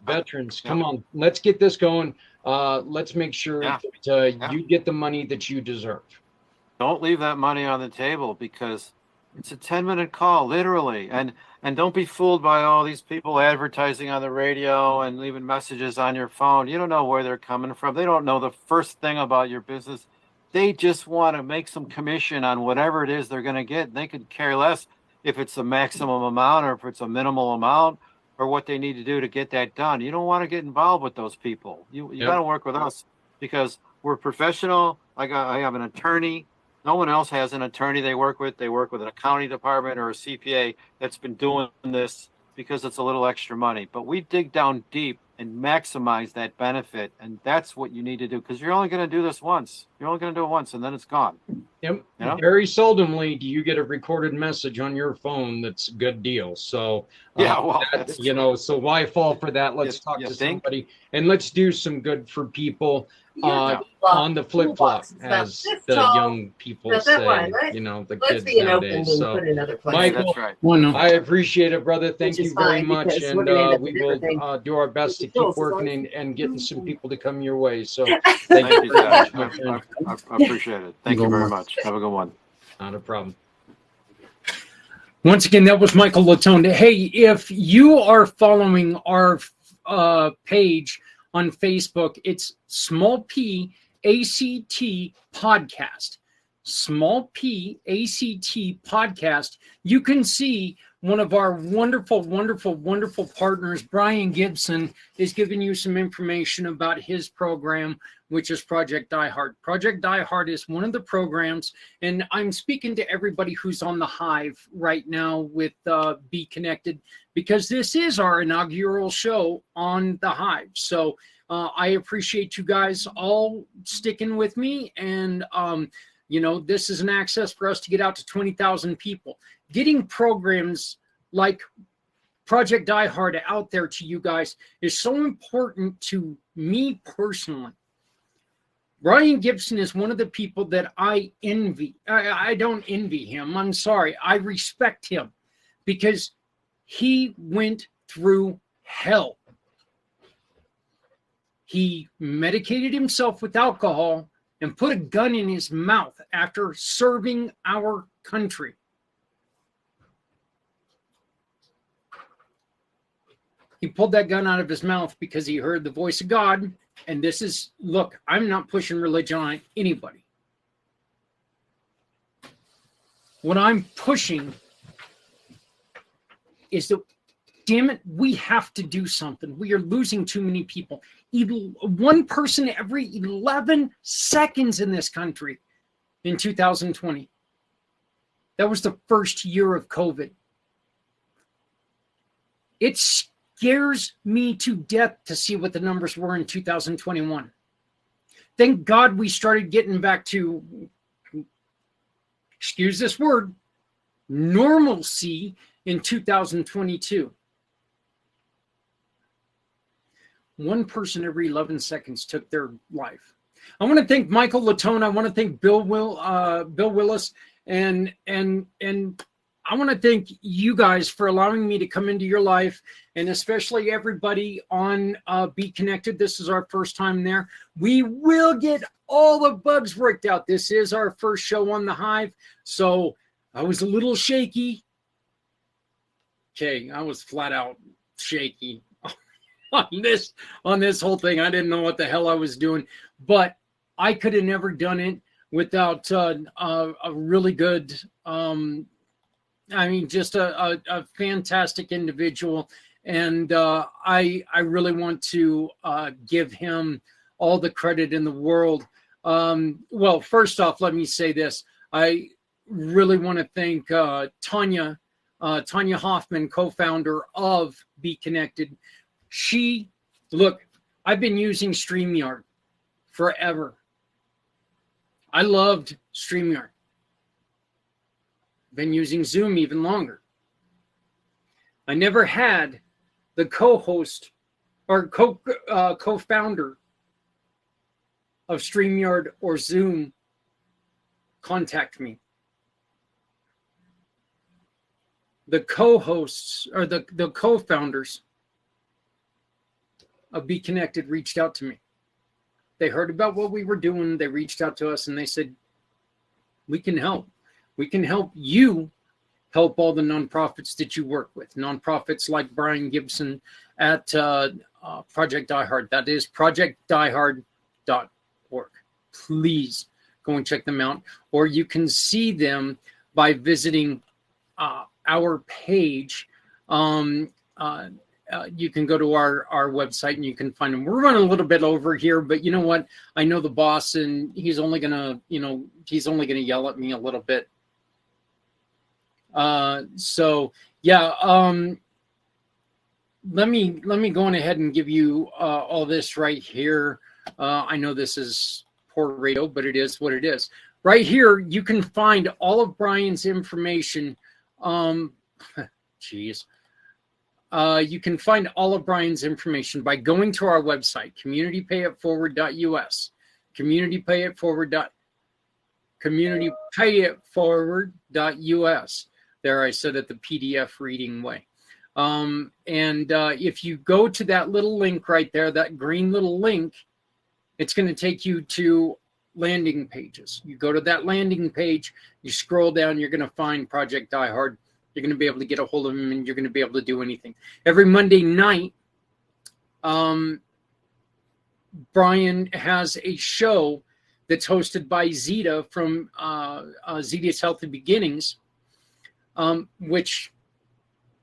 veterans. Come on, let's get this going. Let's make sure that you get the money that you deserve. Don't leave that money on the table, because it's a 10-minute call, literally. And don't be fooled by all these people advertising on the radio and leaving messages on your phone. You don't know where they're coming from. They don't know the first thing about your business. They just want to make some commission on whatever it is they're going to get. They could care less if it's the maximum amount or if it's a minimal amount or what they need to do to get that done. You don't want to get involved with those people. You got to work with us, because we're professional. I have an attorney. No one else has an attorney they work with. They work with an accounting department or a CPA that's been doing this because it's a little extra money. But we dig down deep and maximize that benefit. And that's what you need to do, because you're only going to do this once. You're only going to do it once, and then it's gone. Yep. Very seldomly do you get a recorded message on your phone that's a good deal. So, so why fall for that? Let's talk to somebody, and let's do some good for people. On the flip flop, as the young people say, the kids nowadays. So, Michael, I appreciate it, brother. Thank you very much, and we will do our best to keep working and getting some people to come your way. So, thank you very much, my friend. I appreciate it. Thank you very much. Have a good one. Not a problem. Once again, that was Michael Latone. Hey, if you are following our page on Facebook, it's small pACT podcast. small pACT podcast, you can see one of our wonderful, wonderful, wonderful partners, Brian Gibson, is giving you some information about his program, which is Project Die Hard. Project Die Hard is one of the programs, and I'm speaking to everybody who's on the Hive right now with Be Connected, because this is our inaugural show on the Hive. So I appreciate you guys all sticking with me, and this is an access for us to get out to 20,000 people. Getting programs like Project Die Hard out there to you guys is so important to me personally. Brian Gibson is one of the people that I envy. I don't envy him. I'm sorry. I respect him because he went through hell. He medicated himself with alcohol and put a gun in his mouth after serving our country. He pulled that gun out of his mouth because he heard the voice of God. And this is, look, I'm not pushing religion on anybody. What I'm pushing is that, damn it, we have to do something. We are losing too many people. One person every 11 seconds in this country in 2020. That was the first year of COVID. It scares me to death to see what the numbers were in 2021. Thank God we started getting back to, excuse this word, normalcy in 2022. One person every 11 seconds took their life. I want to thank Michael Latone. I want to thank Bill Willis, and I want to thank you guys for allowing me to come into your life, and especially everybody on Be Connected. This is our first time there. We will get all the bugs worked out. This is our first show on the Hive, so I was a little shaky. Okay, I was flat out shaky on this whole thing. I didn't know what the hell I was doing, but I could have never done it without a really good, just a fantastic individual. And I really want to give him all the credit in the world. Well, first off, let me say this. I really want to thank Tanya Hoffman, co-founder of Be Connected. I've been using StreamYard forever. I loved StreamYard. Been using Zoom even longer. I never had the co-host or co-founder of StreamYard or Zoom contact me. The co-hosts or the co-founders of Be Connected reached out to me. They heard about what we were doing. They reached out to us and they said, we can help. We can help you help all the nonprofits that you work with. Nonprofits like Brian Gibson at Project Die Hard. That is projectdiehard.org. Please go and check them out. Or you can see them by visiting our page. You can go to our website and you can find them. We're running a little bit over here, but you know what? I know the boss, and he's only gonna yell at me a little bit. So yeah. Let me go on ahead and give you all this right here. I know this is poor radio, but it is what it is. Right here, you can find all of Brian's information. Geez. You can find all of Brian's information by going to our website, communitypayitforward.us. Communitypayitforward.us. There, I said it the PDF reading way. And if you go to that little link right there, that green little link, it's going to take you to landing pages. You go to that landing page, you scroll down, you're going to find Project Die Hard. You're going to be able to get a hold of him, and you're going to be able to do anything. Every Monday night, Brian has a show that's hosted by Zeta from Zeta's Healthy Beginnings, which,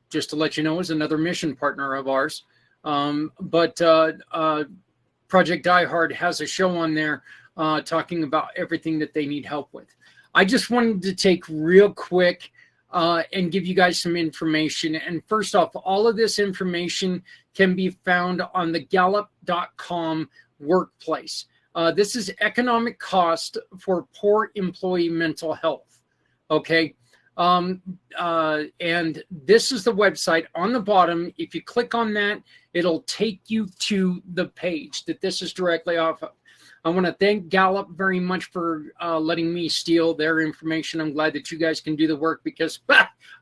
just to let you know, is another mission partner of ours. But Project Die Hard has a show on there talking about everything that they need help with. I just wanted to take real quick and give you guys some information. And first off, all of this information can be found on the Gallup.com workplace. This is economic cost for poor employee mental health. Okay. And this is the website on the bottom. If you click on that, it'll take you to the page that this is directly off of. I want to thank Gallup very much for letting me steal their information. I'm glad that you guys can do the work because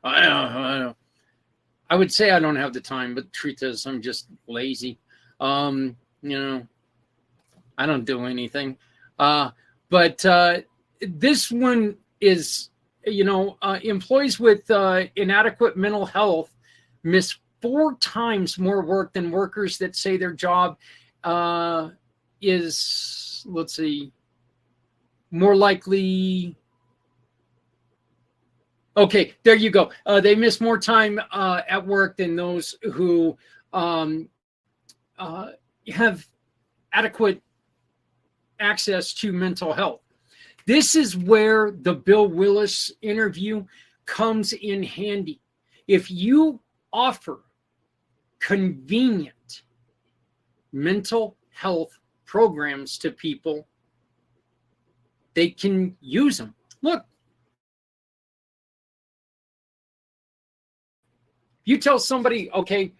I would say I don't have the time, but the truth is I'm just lazy. I don't do anything. But this one is, employees with inadequate mental health miss 4 times more work than workers that say their job is, let's see, more likely. Okay, there you go. They miss more time at work than those who have adequate access to mental health. This is where the Bill Willis interview comes in handy. If you offer convenient mental health programs to people, they can use them. Look, you tell somebody, okay,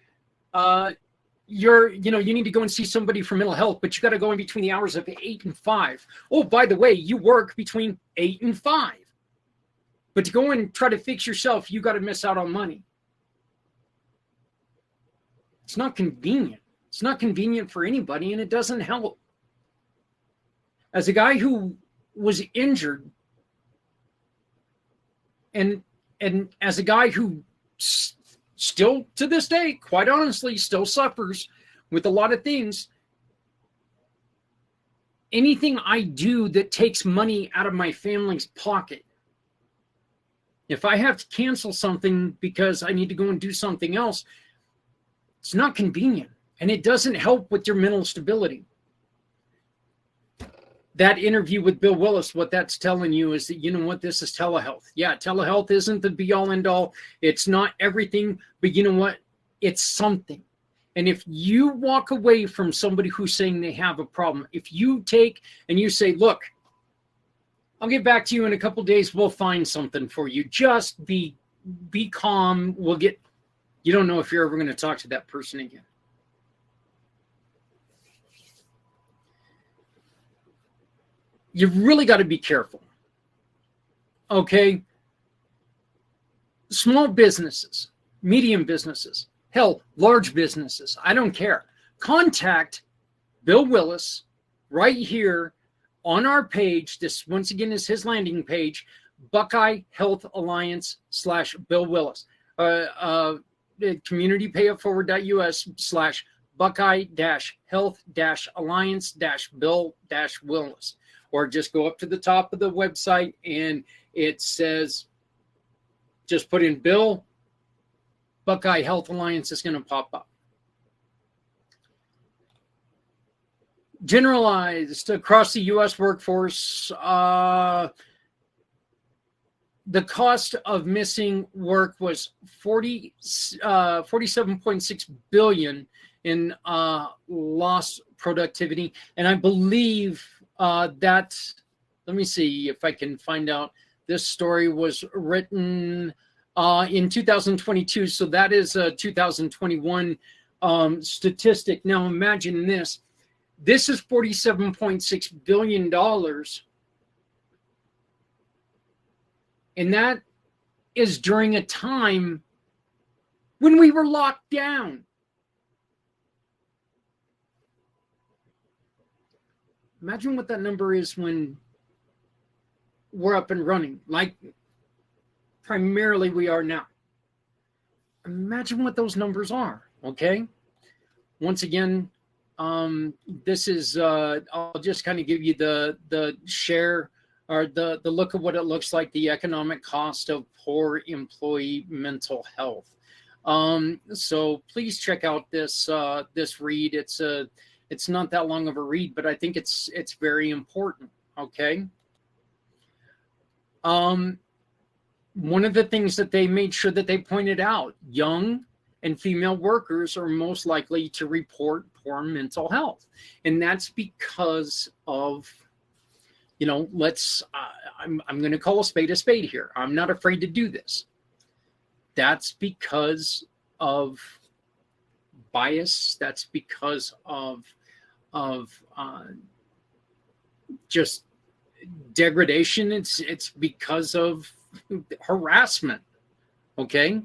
you need to go and see somebody for mental health, but you got to go in between the hours of 8 and 5. Oh, by the way, you work between 8 and 5. But to go and try to fix yourself, you got to miss out on money. It's not convenient. It's not convenient for anybody, and it doesn't help. As a guy who was injured, and as a guy who still to this day, quite honestly, still suffers with a lot of things, anything I do that takes money out of my family's pocket, if I have to cancel something because I need to go and do something else, it's not convenient, and it doesn't help with your mental stability. That interview with Bill Willis, what that's telling you is that, you know what, this is telehealth. Yeah, telehealth isn't the be-all, end-all. It's not everything, but you know what? It's something. And if you walk away from somebody who's saying they have a problem, if you take and you say, look, I'll get back to you in a couple of days, we'll find something for you. Just be calm. You don't know if you're ever going to talk to that person again. You've really got to be careful. Okay? Small businesses, medium businesses, hell, large businesses, I don't care. Contact Bill Willis right here on our page. This, once again, is his landing page, Buckeye Health Alliance /Bill Willis. communitypayitforward.us/Buckeye-Health-Alliance-Bill-Willis. Or just go up to the top of the website and it says, just put in Bill, Buckeye Health Alliance is going to pop up. Generalized across the U.S. workforce, the cost of missing work was $47.6 billion in lost productivity. And I believe that, let me see if I can find out, this story was written in 2022. So that is a 2021 statistic. Now imagine this. This is $47.6 billion. And that is during a time when we were locked down. Imagine what that number is when we're up and running, like primarily we are now. Imagine what those numbers are, okay? Once again, This is, I'll just kind of give you the share or the look of what it looks like, the economic cost of poor employee mental health. So please check out this read. It's not that long of a read, but I think it's very important. Okay. One of the things that they made sure that they pointed out, young and female workers are most likely to report poor mental health. And that's because of, I'm going to call a spade here. I'm not afraid to do this. That's because of bias. That's because of just degradation. It's because of harassment. Okay.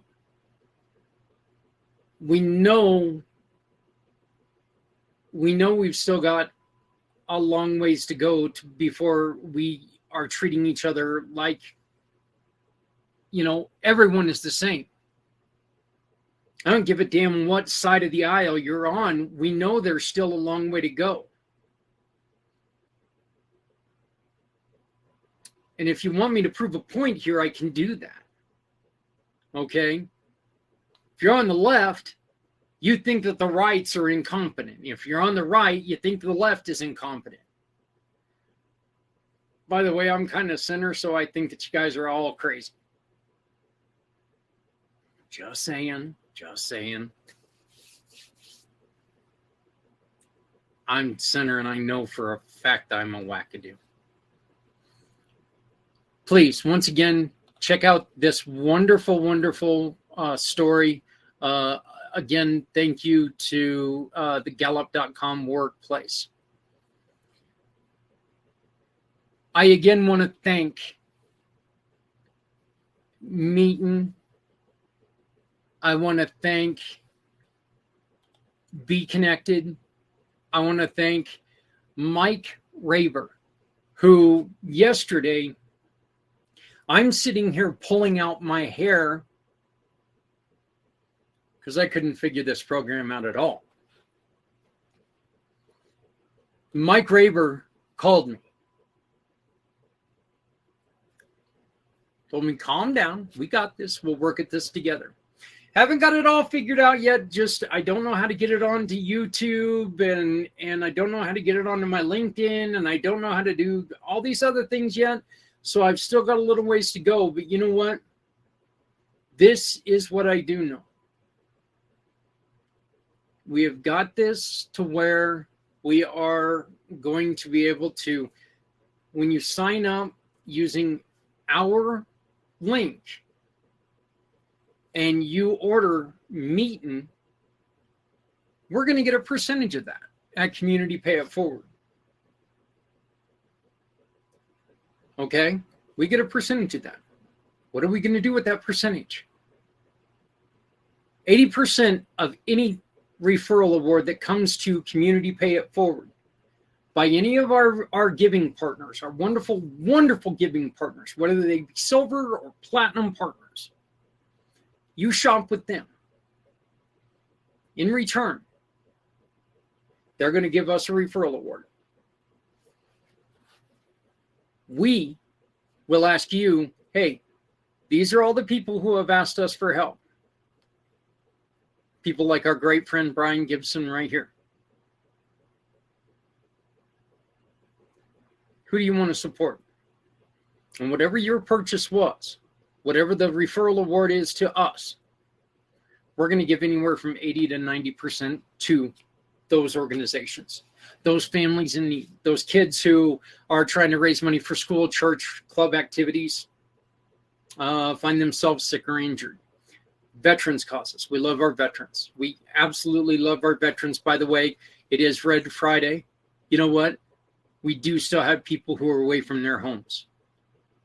We know we've still got a long ways to go before we are treating each other like, everyone is the same. I don't give a damn what side of the aisle you're on. We know there's still a long way to go. And if you want me to prove a point here, I can do that. Okay? If you're on the left, you think that the rights are incompetent. If you're on the right, you think the left is incompetent. By the way, I'm kind of center, so I think that you guys are all crazy. Just saying. I'm center, and I know for a fact I'm a wackadoo. Please, once again, check out this wonderful, wonderful story. Again, thank you to the Gallup.com workplace. I again want to thank Meetin. I want to thank Be Connected. I want to thank Mike Raber, who yesterday, I'm sitting here pulling out my hair because I couldn't figure this program out at all. Mike Raber called me. Told me, calm down. We got this. We'll work at this together. Haven't got it all figured out yet. Just, I don't know how to get it onto YouTube, and I don't know how to get it onto my LinkedIn, and I don't know how to do all these other things yet. So I've still got a little ways to go. But you know what? This is what I do know. We have got this to where we are going to be able to, when you sign up using our link and you order Meetin, we're going to get a percentage of that at Community Pay It Forward. Okay? We get a percentage of that. What are we going to do with that percentage? 80% of any referral award that comes to Community Pay It Forward by any of our giving partners, our wonderful, wonderful giving partners, whether they be silver or platinum partners, you shop with them. In return, they're going to give us a referral award. We will ask you, hey, these are all the people who have asked us for help. People like our great friend Brian Gibson right here. Who do you want to support? And whatever your purchase was, whatever the referral award is to us, we're going to give anywhere from 80 to 90% to those organizations, those families in need, those kids who are trying to raise money for school, church, club activities, find themselves sick or injured. Veterans causes. We love our veterans. We absolutely love our veterans. By the way, it is Red Friday. You know what? We do still have people who are away from their homes.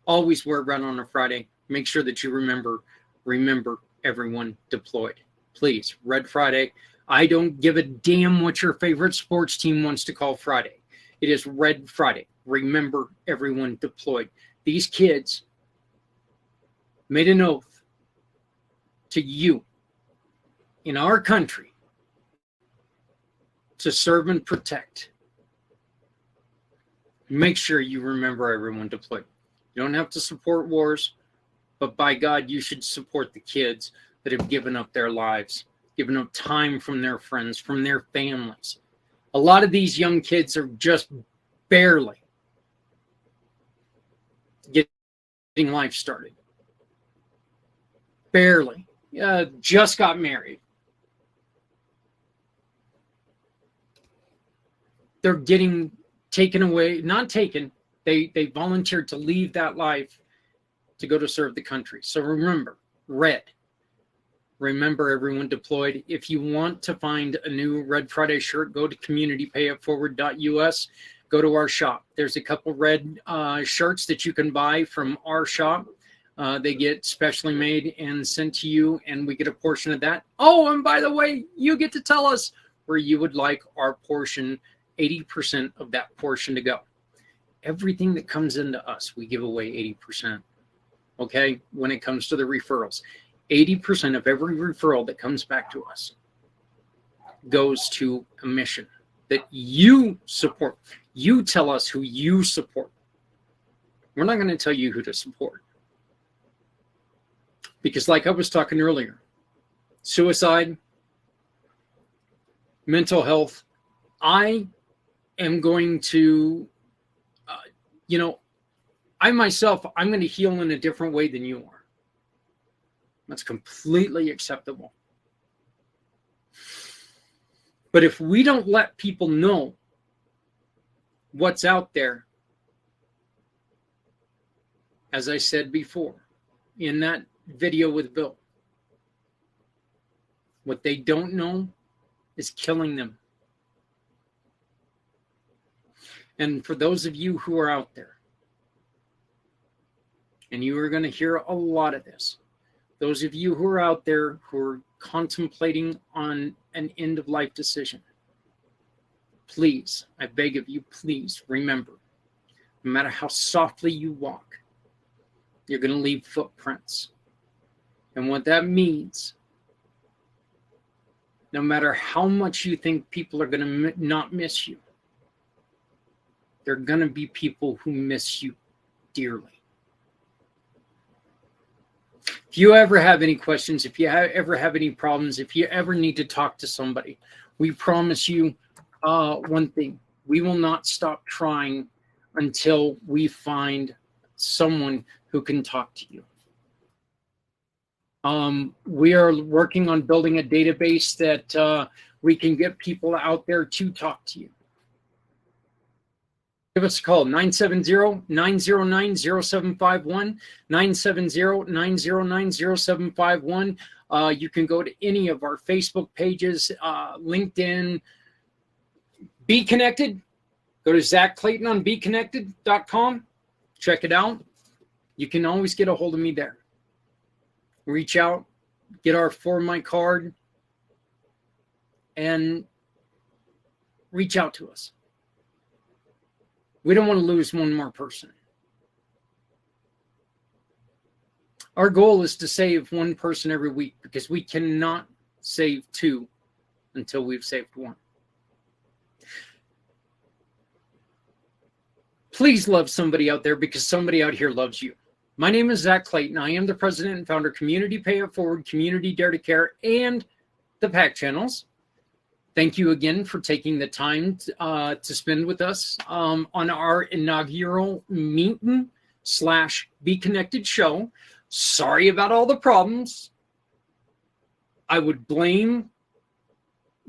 Always wear red on a Friday. Make sure that you remember everyone deployed. Please, Red Friday. I don't give a damn what your favorite sports team wants to call Friday. It is Red Friday. Remember everyone deployed. These kids made an oath to you in our country to serve and protect, make sure you remember everyone deployed. You don't have to support wars, but by God, you should support the kids that have given up their lives, given up time from their friends, from their families. A lot of these young kids are just barely getting life started. Barely. Just got married. They're getting taken away, not taken. They volunteered to leave that life to go to serve the country. So remember, red. Remember everyone deployed. If you want to find a new Red Friday shirt, go to communitypayitforward.us. Go to our shop. There's a couple red shirts that you can buy from our shop. They get specially made and sent to you, and we get a portion of that. Oh, and by the way, you get to tell us where you would like our portion, 80% of that portion to go. Everything that comes into us, we give away 80%. Okay? When it comes to the referrals, 80% of every referral that comes back to us goes to a mission that you support. You tell us who you support. We're not going to tell you who to support. Because like I was talking earlier, suicide, mental health, I am going to, I myself, I'm going to heal in a different way than you are. That's completely acceptable. But if we don't let people know what's out there, as I said before, in that video with Bill, what they don't know is killing them. And for those of you who are out there, and you are going to hear a lot of this, those of you who are out there who are contemplating on an end-of-life decision, please, I beg of you, please remember, no matter how softly you walk, you're going to leave footprints. And what that means, no matter how much you think people are going to not miss you, there are going to be people who miss you dearly. If you ever have any questions, if you ever have any problems, if you ever need to talk to somebody, we promise you one thing. We will not stop trying until we find someone who can talk to you. We are working on building a database that we can get people out there to talk to you. Give us a call, 970-909-0751, 970-909-0751. You can go to any of our Facebook pages, LinkedIn. Be Connected. Go to Zach Clayton on BeConnected.com. Check it out. You can always get a hold of me there. Reach out, get our For My card, and reach out to us. We don't want to lose one more person. Our goal is to save one person every week because we cannot save two until we've saved one. Please love somebody out there because somebody out here loves you. My name is Zach Clayton. I am the president and founder of Community Pay It Forward, Community Dare to Care, and the pACT channels. Thank you again for taking the time to spend with us on our inaugural meeting / Be Connected show. Sorry about all the problems. I would blame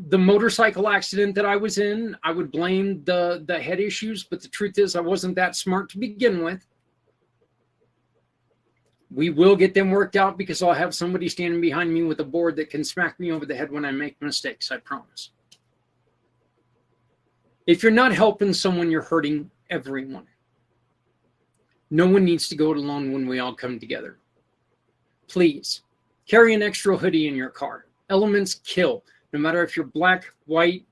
the motorcycle accident that I was in. I would blame the head issues, but the truth is I wasn't that smart to begin with. We will get them worked out because I'll have somebody standing behind me with a board that can smack me over the head when I make mistakes, I promise. If you're not helping someone, you're hurting everyone. No one needs to go it alone when we all come together. Please, carry an extra hoodie in your car. Elements kill. No matter if you're black, white,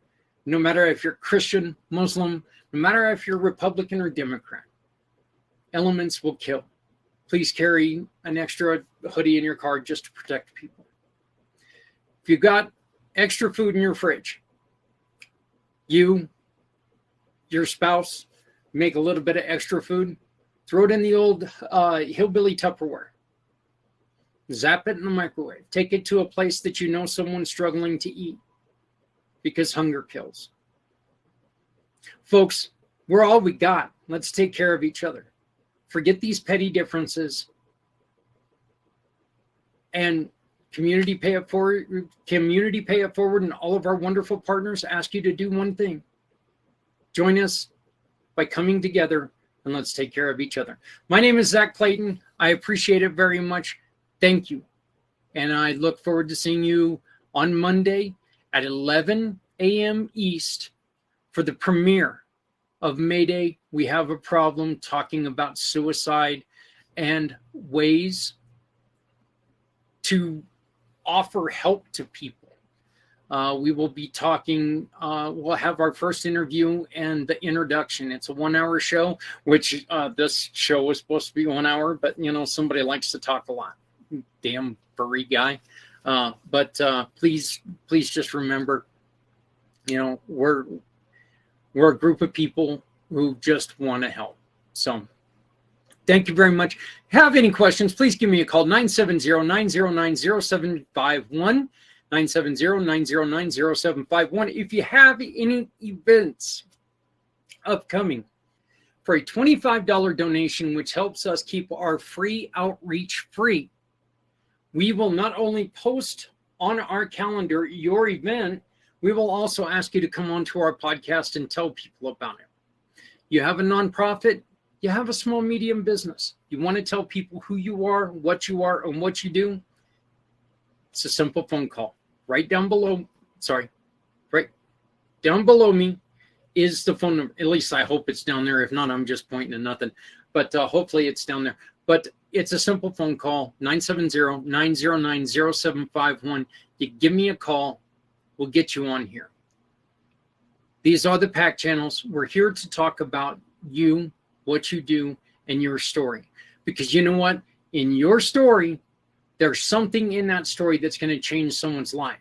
no matter if you're Christian, Muslim, no matter if you're Republican or Democrat. Elements will kill. Please carry an extra hoodie in your car just to protect people. If you've got extra food in your fridge, you, your spouse, make a little bit of extra food, throw it in the old hillbilly Tupperware. Zap it in the microwave. Take it to a place that you know someone's struggling to eat, because hunger kills. Folks, we're all we got. Let's take care of each other. Forget these petty differences. And Community Pay It Forward, and all of our wonderful partners ask you to do one thing. Join us by coming together, and let's take care of each other. My name is Zach Clayton. I appreciate it very much. Thank you. And I look forward to seeing you on Monday at 11 a.m. East for the premiere of Mayday. We have a problem, talking about suicide and ways to offer help to people. We will be talking, we'll have our first interview and the introduction. It's a 1 hour show, which this show was supposed to be 1 hour, but somebody likes to talk a lot. Damn furry guy. But please just remember, we're a group of people who just want to help. So thank you very much. Have any questions, please give me a call, 970-909-0751, 970-909-0751. If you have any events upcoming, for a $25 donation, which helps us keep our free outreach free, we will not only post on our calendar your event, we will also ask you to come onto our podcast and tell people about it. You have a nonprofit, you have a small, medium business. You want to tell people who you are, and what you do. It's a simple phone call. Right down below me is the phone number. At least I hope it's down there. If not, I'm just pointing to nothing. But hopefully it's down there. But it's a simple phone call, 970-909-0751. You give me a call, we'll get you on here. These are the pACT channels. We're here to talk about you, what you do, and your story. Because you know what? In your story, there's something in that story that's going to change someone's life.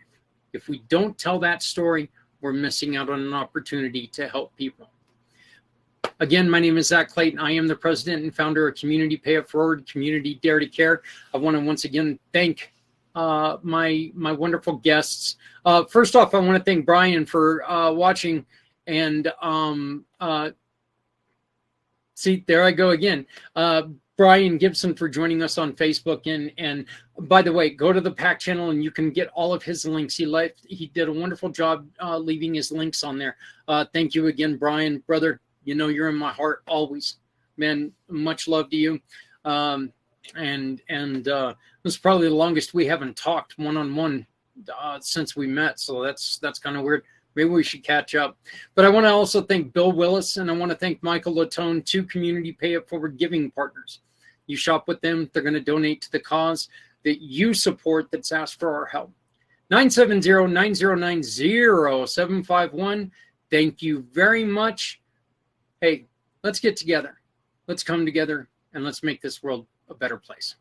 If we don't tell that story, we're missing out on an opportunity to help people. Again, my name is Zach Clayton. I am the president and founder of Community Pay It Forward, Community Dare to Care. I want to once again thank my wonderful guests. First off, I want to thank Brian for watching, and see, there I go again. Brian Gibson for joining us on Facebook. And by the way, go to the pACT channel and you can get all of his links. He did a wonderful job leaving his links on there. Thank you again, Brian, brother. You're in my heart always, man. Much love to you. This is probably the longest we haven't talked one-on-one since we met. So that's kind of weird. Maybe we should catch up. But I want to also thank Bill Willis, and I want to thank Michael Latone, 2 Community Pay It Forward giving partners. You shop with them, they're going to donate to the cause that you support that's asked for our help. 970-909-0751. Thank you very much. Hey, let's get together. Let's come together and let's make this world a better place.